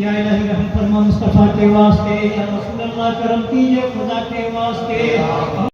या इलाही रहम फरमा मुस्तफ़ा के वास्ते, या रसूल अल्लाह करम कीजिए खुदा के वास्ते।